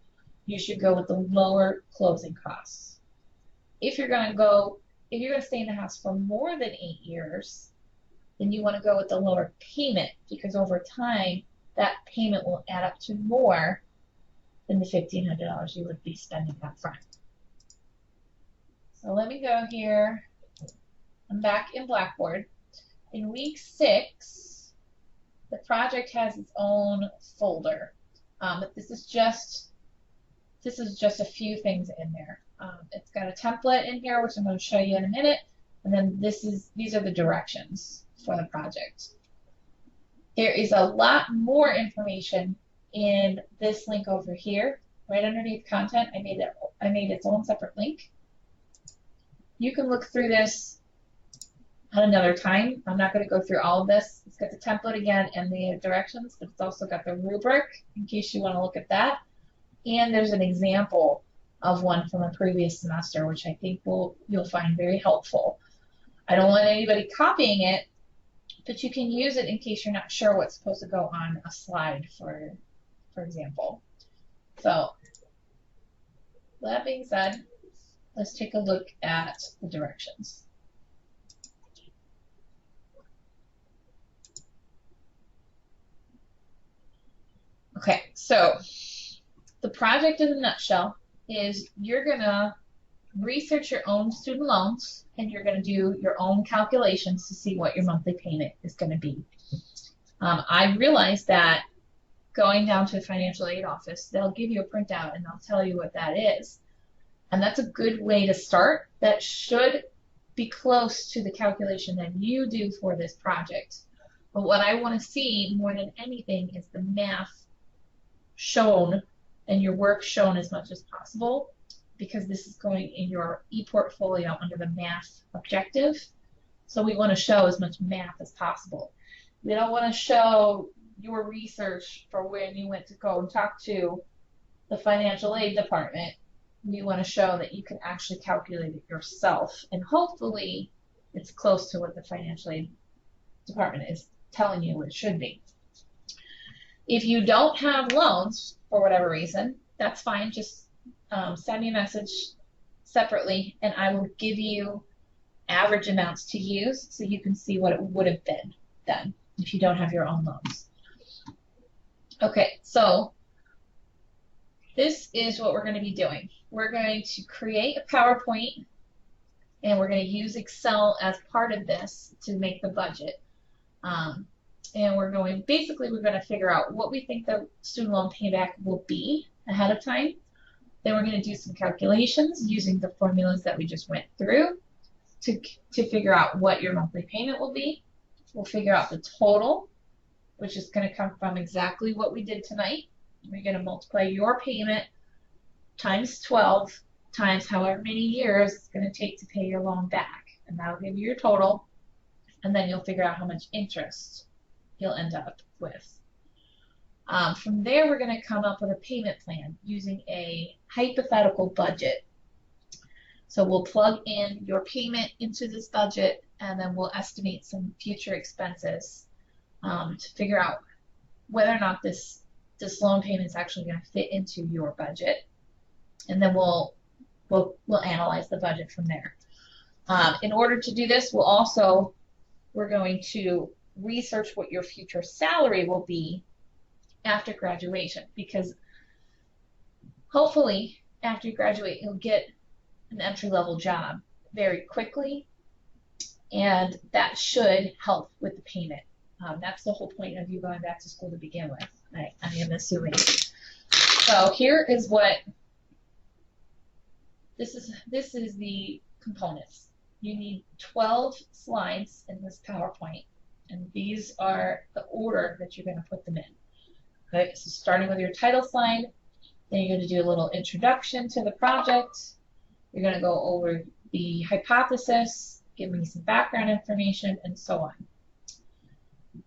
you should go with the lower closing costs. If you're going to stay in the house for more than 8 years, then you want to go with the lower payment, because over time that payment will add up to more than the $1,500 you would be spending up front. So let me go here. I'm back in Blackboard. In week 6, the project has its own folder, but this is just a few things in there. It's got a template in here, which I'm going to show you in a minute, and then these are the directions for the project. There is a lot more information in this link over here, right underneath content. I made its own separate link. You can look through this at another time. I'm not going to go through all of this. It's got the template again and the directions, but it's also got the rubric in case you want to look at that. And there's an example of one from a previous semester, which I think you'll find very helpful. I don't want anybody copying it, but you can use it in case you're not sure what's supposed to go on a slide, for example. So that being said, let's take a look at the directions. Okay, so the project in a nutshell is you're going to research your own student loans and you're going to do your own calculations to see what your monthly payment is going to be. I realized that going down to the financial aid office, they'll give you a printout and they'll tell you what that is. And that's a good way to start. That should be close to the calculation that you do for this project. But what I want to see more than anything is the math shown and your work shown as much as possible, because this is going in your e-portfolio under the math objective. So we want to show as much math as possible. We don't want to show your research for when you went to go and talk to the financial aid department. We want to show that you can actually calculate it yourself, and hopefully it's close to what the financial aid department is telling you it should be. If you don't have loans for whatever reason, that's fine. Just send me a message separately and I will give you average amounts to use so you can see what it would have been then if you don't have your own loans. Okay, so this is what we're going to be doing. We're going to create a PowerPoint and we're going to use Excel as part of this to make the budget. And we're going to figure out what we think the student loan payback will be ahead of time. Then we're going to do some calculations using the formulas that we just went through to figure out what your monthly payment will be. We'll figure out the total, which is going to come from exactly what we did tonight. We're going to multiply your payment times 12 times however many years it's going to take to pay your loan back. And that'll give you your total. And then you'll figure out how much interest you'll end up with. From there, we're going to come up with a payment plan using a hypothetical budget. So we'll plug in your payment into this budget, and then we'll estimate some future expenses to figure out whether or not this loan payment is actually going to fit into your budget. And then we'll analyze the budget from there. In order to do this, we're going to research what your future salary will be after graduation, because hopefully after you graduate, you'll get an entry-level job very quickly, and that should help with the payment. That's the whole point of you going back to school to begin with, I am assuming. So here is what this is the components. You need 12 slides in this PowerPoint, and these are the order that you're going to put them in. Okay, so starting with your title slide, then you're going to do a little introduction to the project. You're going to go over the hypothesis, give me some background information, and so on.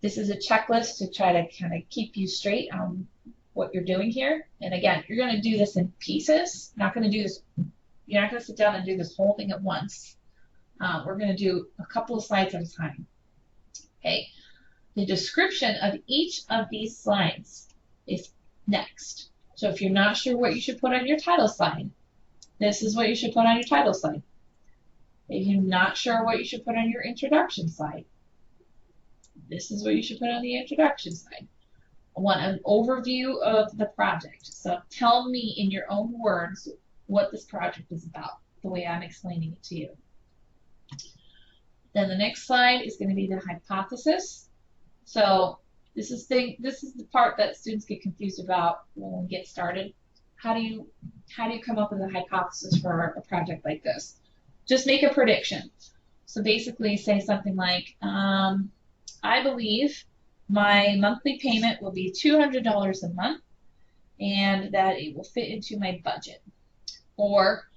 This is a checklist to try to kind of keep you straight on what you're doing here. And again, you're going to do this in pieces. You're not going to sit down and do this whole thing at once. We're going to do a couple of slides at a time. Okay. The description of each of these slides is next. So if you're not sure what you should put on your title slide, this is what you should put on your title slide. If you're not sure what you should put on your introduction slide, this is what you should put on the introduction slide. I want an overview of the project. So tell me in your own words what this project is about, the way I'm explaining it to you. Then the next slide is going to be the hypothesis. So this is the part that students get confused about when we get started. How do you come up with a hypothesis for a project like this? Just make a prediction. So basically say something like, I believe my monthly payment will be $200 a month and that it will fit into my budget. Or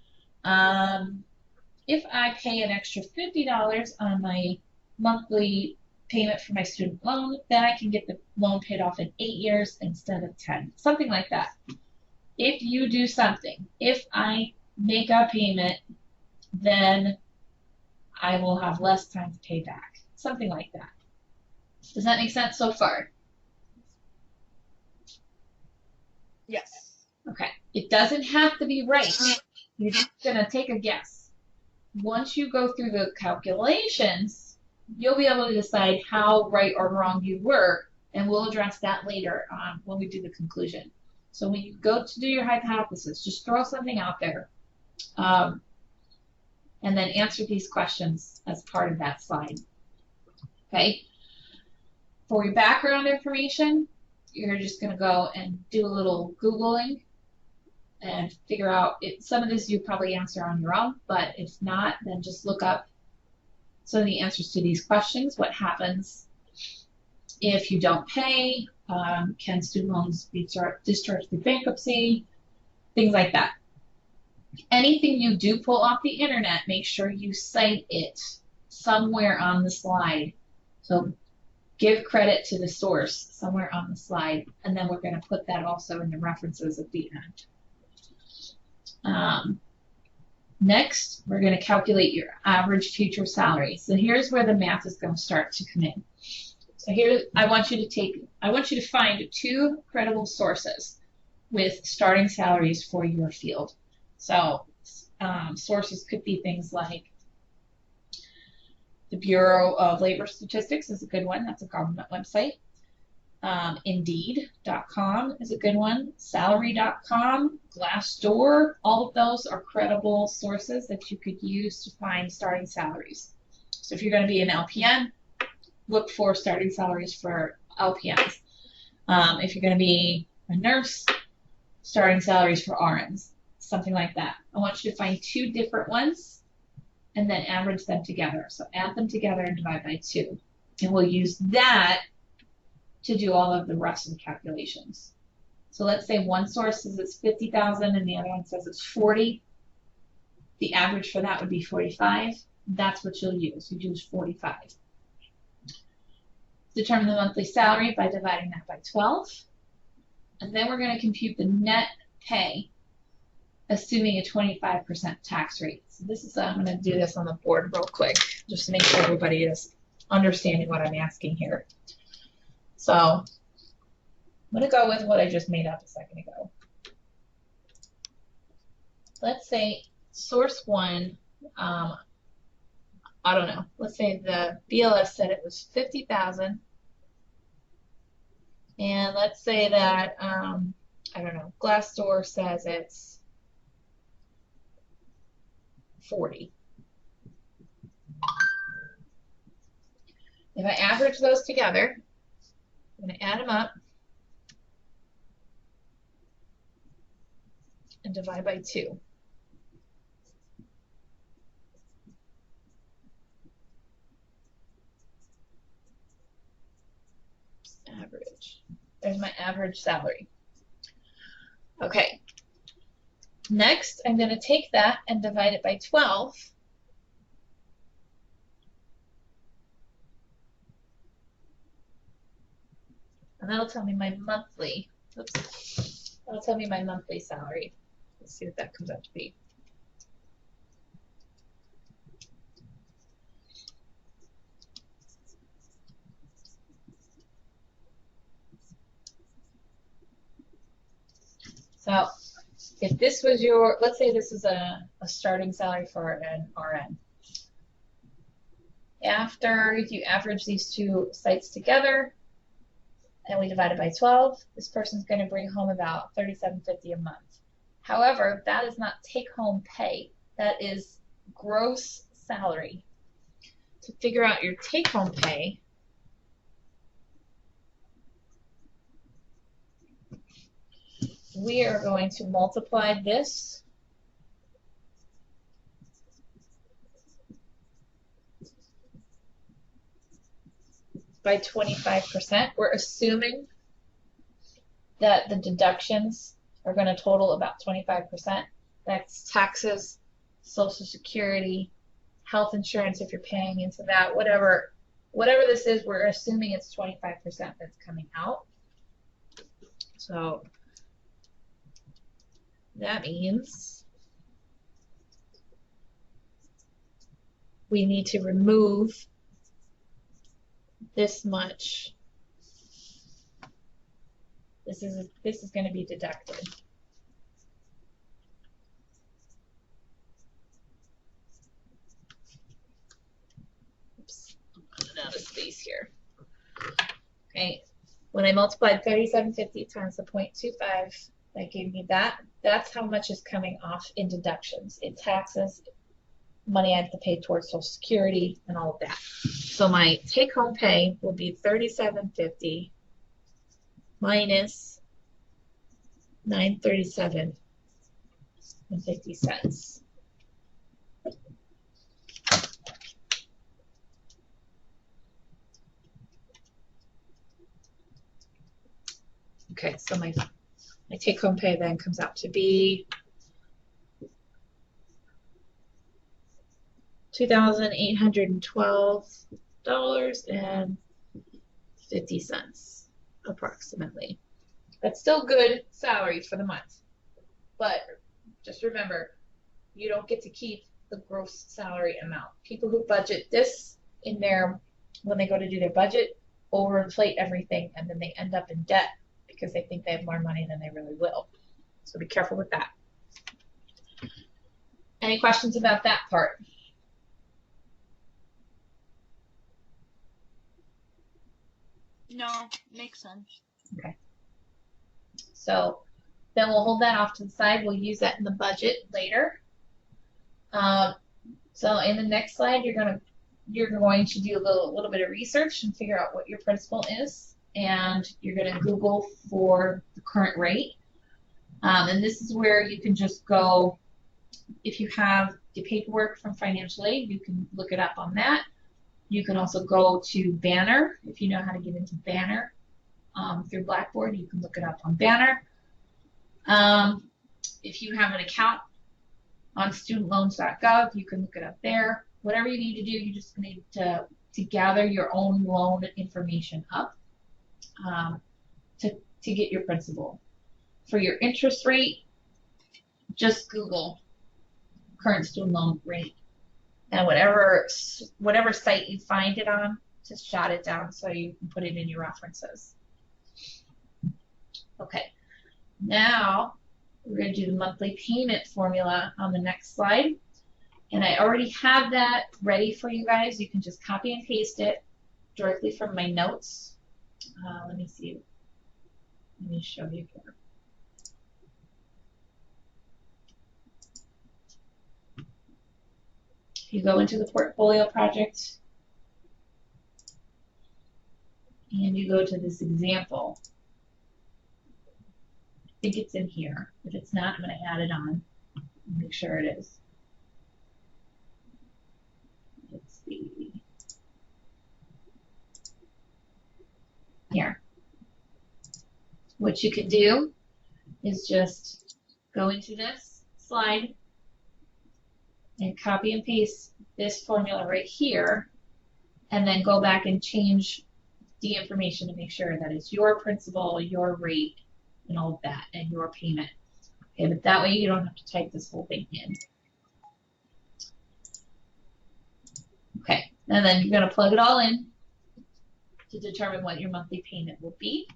if I pay an extra $50 on my monthly payment for my student loan, then I can get the loan paid off in 8 years instead of 10. Something like that. If you do something, if I make a payment, then I will have less time to pay back. Something like that. Does that make sense so far? Yes. Okay. It doesn't have to be right. You're just going to take a guess. Once you go through the calculations, you'll be able to decide how right or wrong you were, and we'll address that later on when we do the conclusion. So when you go to do your hypothesis, just throw something out there, and then answer these questions as part of that slide. Okay? For your background information, you're just going to go and do a little Googling and figure out some of this you probably answer on your own, but if not, then just look up some of the answers to these questions. What happens if you don't pay? Can student loans be discharged through bankruptcy? Things like that. Anything you do pull off the internet, make sure you cite it somewhere on the slide. So give credit to the source somewhere on the slide, and then we're going to put that also in the references at the end. Next, we're going to calculate your average future salary. So here's where the math is going to start to come in. So here, I want you to find 2 credible sources with starting salaries for your field. So sources could be things like the Bureau of Labor Statistics is a good one. That's a government website. Indeed.com is a good one. Salary.com, Glassdoor, all of those are credible sources that you could use to find starting salaries. So if you're going to be an LPN, look for starting salaries for LPNs. If you're going to be a nurse, starting salaries for RNs, something like that. I want you to find 2 different ones and then average them together. So add them together and divide by 2. And we'll use that to do all of the rest of the calculations. So let's say one source says it's 50,000 and the other one says it's 40. The average for that would be 45. That's what you'll use. You use 45. Determine the monthly salary by dividing that by 12. And then we're going to compute the net pay, assuming a 25% tax rate. So this is, I'm going to do this on the board real quick, just to make sure everybody is understanding what I'm asking here. So I'm going to go with what I just made up a second ago. Let's say source 1, I don't know, let's say the BLS said it was 50,000. And let's say that I don't know, Glassdoor says it's 40. If I average those together, I'm going to add them up and divide by 2. Average. There's my average salary. Okay. Next, I'm going to take that and divide it by 12. And that'll tell me my monthly, oops, that'll tell me my monthly salary. Let's see what that comes out to be. So if this was your, let's say this is a starting salary for an RN. After, if you average these two sites together and we divide it by 12, this person's going to bring home about $37.50 a month. However, that is not take-home pay. That is gross salary. To figure out your take-home pay, we are going to multiply this by 25%. We're assuming that the deductions are going to total about 25%. That's taxes, Social Security, health insurance if you're paying into that, whatever this is, we're assuming it's 25% that's coming out. So that means we need to remove this much. This is going to be deducted. Oops, I'm running out of space here. Okay, when I multiplied 37.50 times the 0.25, that gave me that. That's how much is coming off in deductions, in taxes, money I have to pay towards Social Security, and all of that. So my take-home pay will be $37.50 minus $937.50. Okay, so my take-home pay then comes out to be $2,812.50 approximately. That's still good salary for the month, but just remember, you don't get to keep the gross salary amount. People who budget this in their, when they go to do their budget, overinflate everything and then they end up in debt because they think they have more money than they really will. So be careful with that. Any questions about that part? No, makes sense. Okay. So then we'll hold that off to the side. We'll use that in the budget later. So in the next slide, you're going to do a little bit of research and figure out what your principal is, and you're going to Google for the current rate. And this is where you can just go, if you have the paperwork from financial aid, you can look it up on that. You can also go to Banner. If you know how to get into Banner through Blackboard, you can look it up on Banner. If you have an account on studentloans.gov, you can look it up there. Whatever you need to do, you just need to gather your own loan information up to get your principal. For your interest rate, just Google current student loan rate. And whatever site you find it on, just jot it down so you can put it in your references. Okay, now we're going to do the monthly payment formula on the next slide. And I already have that ready for you guys. You can just copy and paste it directly from my notes. Let me see. Let me show you here. You go into the portfolio project and you go to this example. I think it's in here. If it's not, I'm going to add it on. Make sure it is. Let's see. Here. What you can do is just go into this slide and copy and paste this formula right here, and then go back and change the information to make sure that it's your principal, your rate, and all of that, and your payment. Okay, but that way you don't have to type this whole thing in. Okay, and then you're going to plug it all in to determine what your monthly payment will be.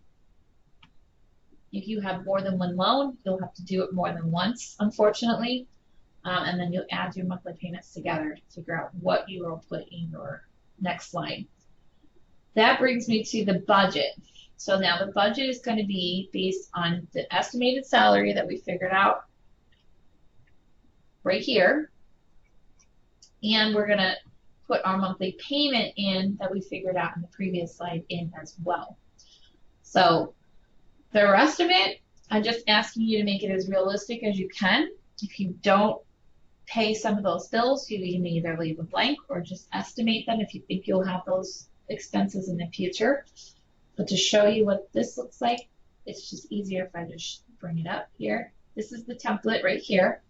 If you have more than one loan, you'll have to do it more than once, unfortunately. And then you'll add your monthly payments together to figure out what you will put in your next slide. That brings me to the budget. So now the budget is going to be based on the estimated salary that we figured out right here. And we're going to put our monthly payment in that we figured out in the previous slide in as well. So the rest of it, I'm just asking you to make it as realistic as you can. If you don't pay some of those bills, you can either leave a blank or just estimate them if you think you'll have those expenses in the future. But to show you what this looks like, it's just easier if I just bring it up here. This is the template right here.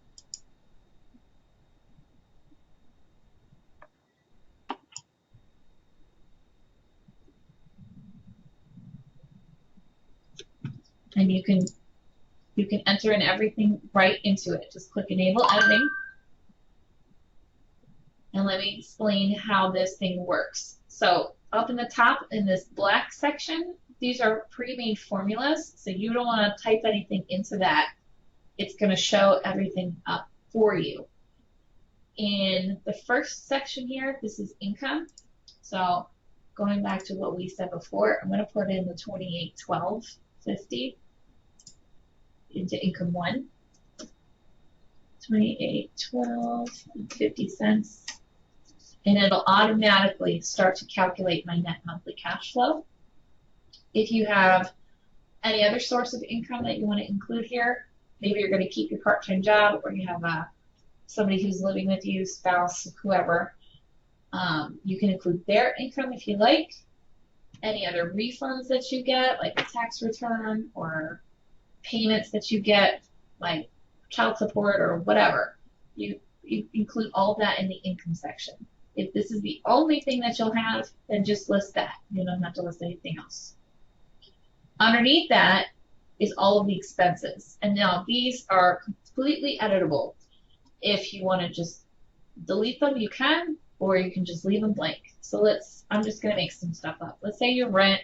And you can enter in everything right into it. Just click Enable Editing. And let me explain how this thing works. So up in the top in this black section, these are pre-made formulas, so you don't want to type anything into that. It's going to show everything up for you. In the first section here, this is income. So going back to what we said before, I'm going to put in the 2812.50 into income 1. 2812.50, and it'll automatically start to calculate my net monthly cash flow. If you have any other source of income that you want to include here, maybe you're going to keep your part-time job, or you have somebody who's living with you, spouse, whoever, you can include their income if you like. Any other refunds that you get, like a tax return, or payments that you get, like child support or whatever, you include all of that in the income section. If this is the only thing that you'll have, then just list that. You don't have to list anything else. Underneath that is all of the expenses. And now these are completely editable. If you want to just delete them, you can, or you can just leave them blank. So I'm just going to make some stuff up. Let's say your rent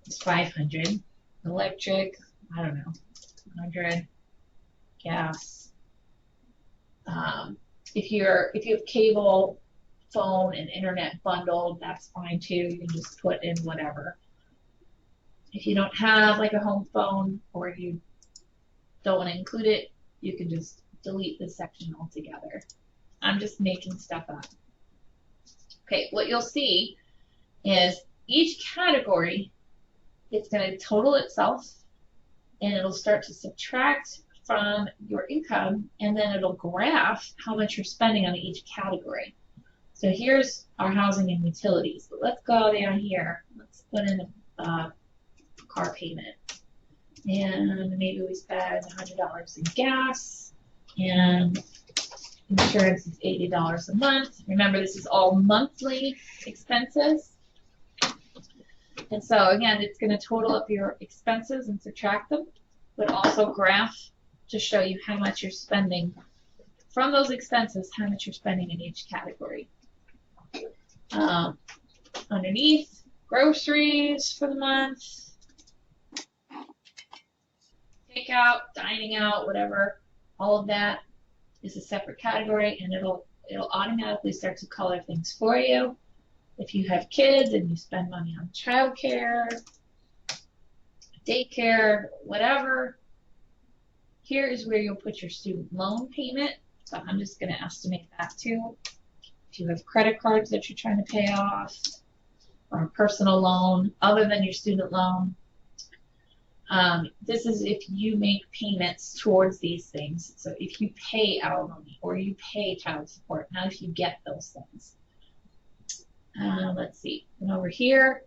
is $500, electric, I don't know, $100, gas. If you have cable, phone, and internet bundled, that's fine too. You can just put in whatever. If you don't have like a home phone, or you don't want to include it, you can just delete this section altogether. I'm just making stuff up. Okay, what you'll see is each category is going to total itself, and it'll start to subtract from your income, and then it'll graph how much you're spending on each category. So here's our housing and utilities, but let's go down here. Let's put in a car payment, and maybe we spend $100 in gas, and insurance is $80 a month. Remember, this is all monthly expenses. And so again, it's going to total up your expenses and subtract them, but also graph to show you how much you're spending from those expenses, how much you're spending in each category. Underneath, groceries for the month, takeout, dining out, whatever, all of that is a separate category, and it'll automatically start to color things for you. If you have kids and you spend money on childcare, daycare, whatever, here is where you'll put your student loan payment. So I'm just going to estimate that too. if you have credit cards that you're trying to pay off, or a personal loan other than your student loan. This is if you make payments towards these things. So if you pay alimony or you pay child support, now if you get those things. Let's see. And over here,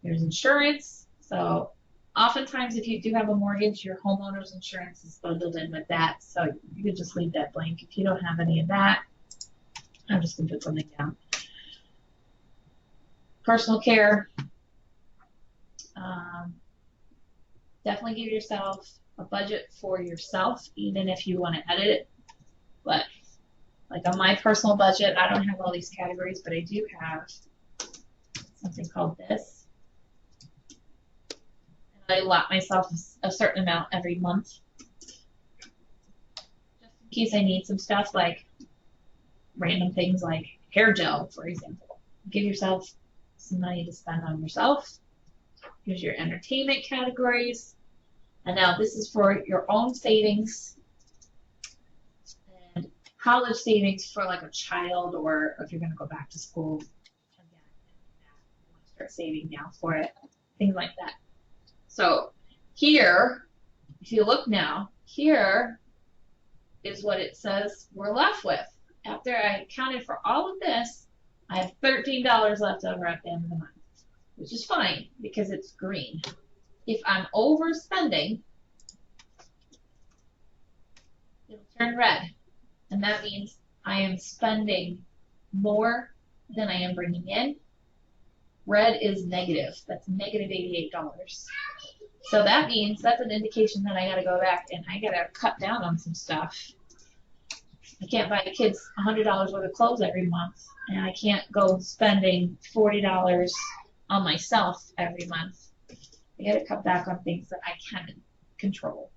there's insurance. So oftentimes if you do have a mortgage, your homeowner's insurance is bundled in with that. So you could just leave that blank. If you don't have any of that, I'm just going to put something down. Personal care. Definitely give yourself a budget for yourself, even if you want to edit it. But like on my personal budget, I don't have all these categories, but I do have something called this. And I allot myself a certain amount every month, just in case I need some stuff, like random things like hair gel, for example. Give yourself some money to spend on yourself. Here's your entertainment categories. And now this is for your own savings and college savings for like a child, or if you're going to go back to school again, you want to start saving now for it, things like that. So here, if you look now, here is what it says we're left with. After I accounted for all of this, I have $13 left over at the end of the month, which is fine because it's green. If I'm overspending, it'll turn red, and that means I am spending more than I am bringing in. Red is negative. That's negative $88. So that means that's an indication that I got to go back and I got to cut down on some stuff. I can't buy kids $100 worth of clothes every month, and I can't go spending $40 on myself every month. I got to cut back on things that I can control.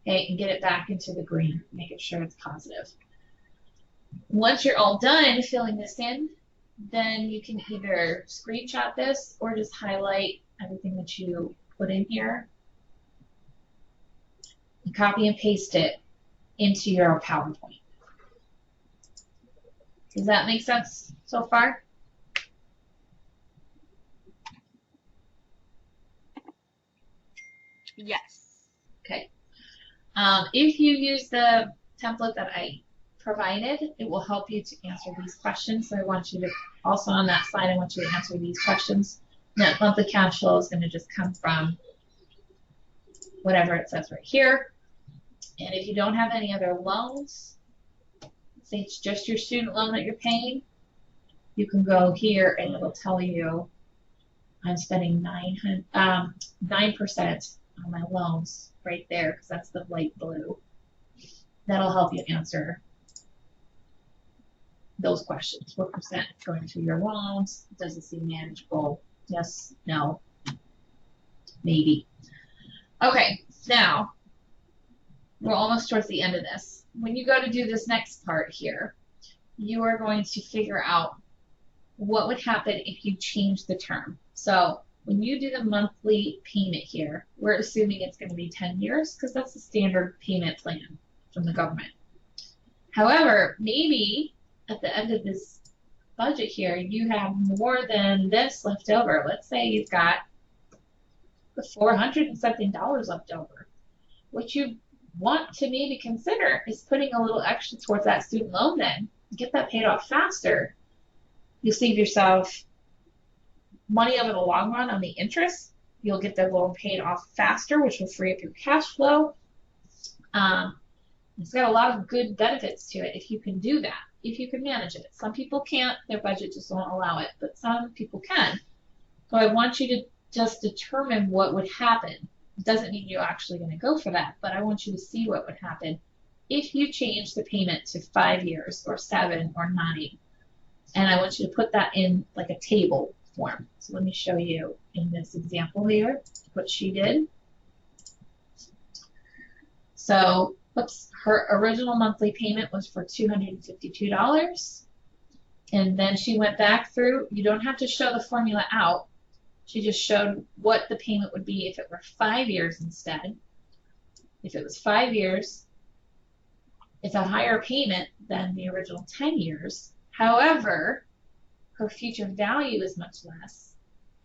Okay, and get it back into the green, making sure it's positive. Once you're all done filling this in, then you can either screenshot this or just highlight everything that you put in here and copy and paste it into your PowerPoint. Does that make sense so far? Yes. Okay. If you use the template that I provided, it will help you to answer these questions. So I want you to, also on that slide, I want you to answer these questions. Net monthly cash flow is going to just come from whatever it says right here. And if you don't have any other loans, say it's just your student loan that you're paying, you can go here and it'll tell you I'm spending 9% on my loans right there, because that's the light blue. That'll help you answer those questions. What percent is going to your loans? Does it seem manageable? Yes, no, maybe. Okay, now we're almost towards the end of this. When you go to do this next part here, you are going to figure out what would happen if you change the term. So when you do the monthly payment here, we're assuming it's going to be 10 years because that's the standard payment plan from the government. However, maybe at the end of this budget here, you have more than this left over. Let's say you've got the $400 and something left over. What you want to maybe consider is putting a little extra towards that student loan then. Get that paid off faster. You'll save yourself money over the long run on the interest. You'll get the loan paid off faster, which will free up your cash flow. It's got a lot of good benefits to it if you can do that, if you can manage it. Some people can't, their budget just won't allow it, but some people can. So I want you to just determine what would happen. It doesn't mean you're actually going to go for that, but I want you to see what would happen if you change the payment to 5 years or 7 or 9. And I want you to put that in like a table form. So let me show you in this example here what she did. So, oops, her original monthly payment was for $252. And then she went back through. You don't have to show the formula out. She just showed what the payment would be if it were 5 years instead. If it was 5 years, it's a higher payment than the original 10 years. However, her future value is much less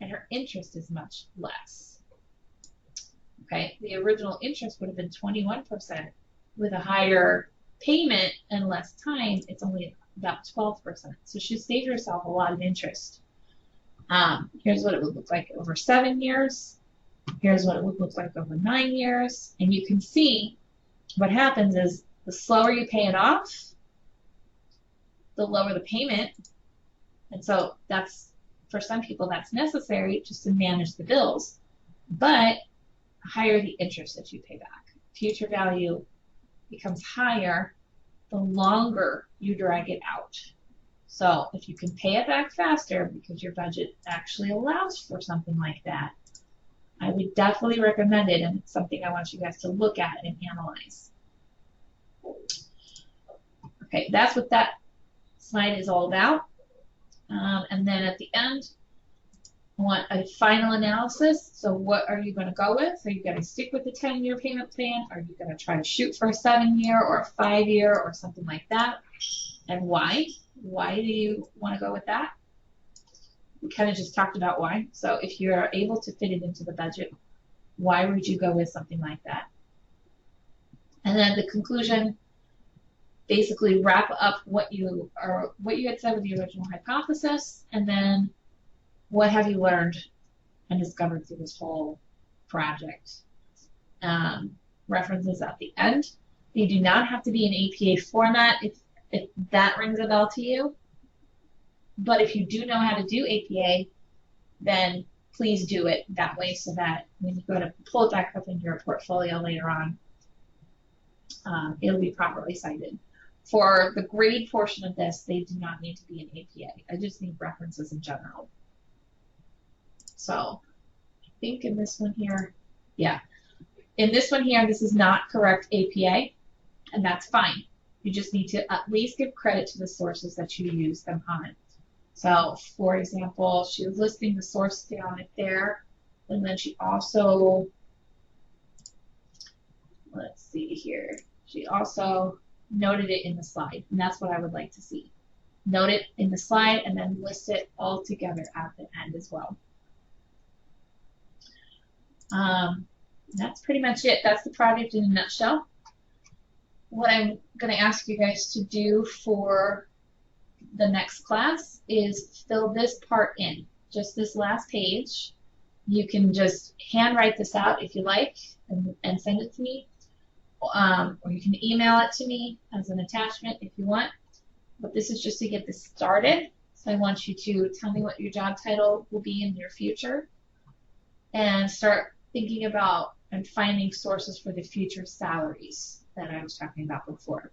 and her interest is much less. Okay, the original interest would have been 21%. With a higher payment and less time, it's only about 12%. So she saved herself a lot of interest. Here's what it would look like over 7 years. Here's what it would look like over 9 years. And you can see what happens is the slower you pay it off, the lower the payment. And so that's, for some people, that's necessary just to manage the bills. But higher the interest that you pay back. Future value becomes higher the longer you drag it out. So if you can pay it back faster because your budget actually allows for something like that, I would definitely recommend it, and it's something I want you guys to look at and analyze. Okay, that's what that slide is all about. And then at the end, I want a final analysis. So what are you going to go with? Are you going to stick with the 10-year payment plan? Are you going to try to shoot for a 7-year or a 5-year or something like that? And why? Why do you want to go with that? We kind of just talked about why. So if you're able to fit it into the budget, why would you go with something like that? And then the conclusion, basically wrap up what you had said with the original hypothesis, and then what have you learned and discovered through this whole project. References at the end. They do not have to be in APA format if that rings a bell to you. But if you do know how to do APA, then please do it that way so that when you go to pull it back up into your portfolio later on, it'll be properly cited. For the grade portion of this, they do not need to be in APA. I just need references in general. So I think in this one here, yeah. In this one here, this is not correct APA, and that's fine. You just need to at least give credit to the sources that you use them on. So, for example, she was listing the source down it there, and then she also, let's see here, she also noted it in the slide, and that's what I would like to see. Note it in the slide and then list it all together at the end as well. That's pretty much it. That's the project in a nutshell. What I'm going to ask you guys to do for the next class is fill this part in, just this last page. You can just handwrite this out if you like and send it to me, or you can email it to me as an attachment if you want. But this is just to get this started. So I want you to tell me what your job title will be in your future and start thinking about and finding sources for the future salaries that I was talking about before.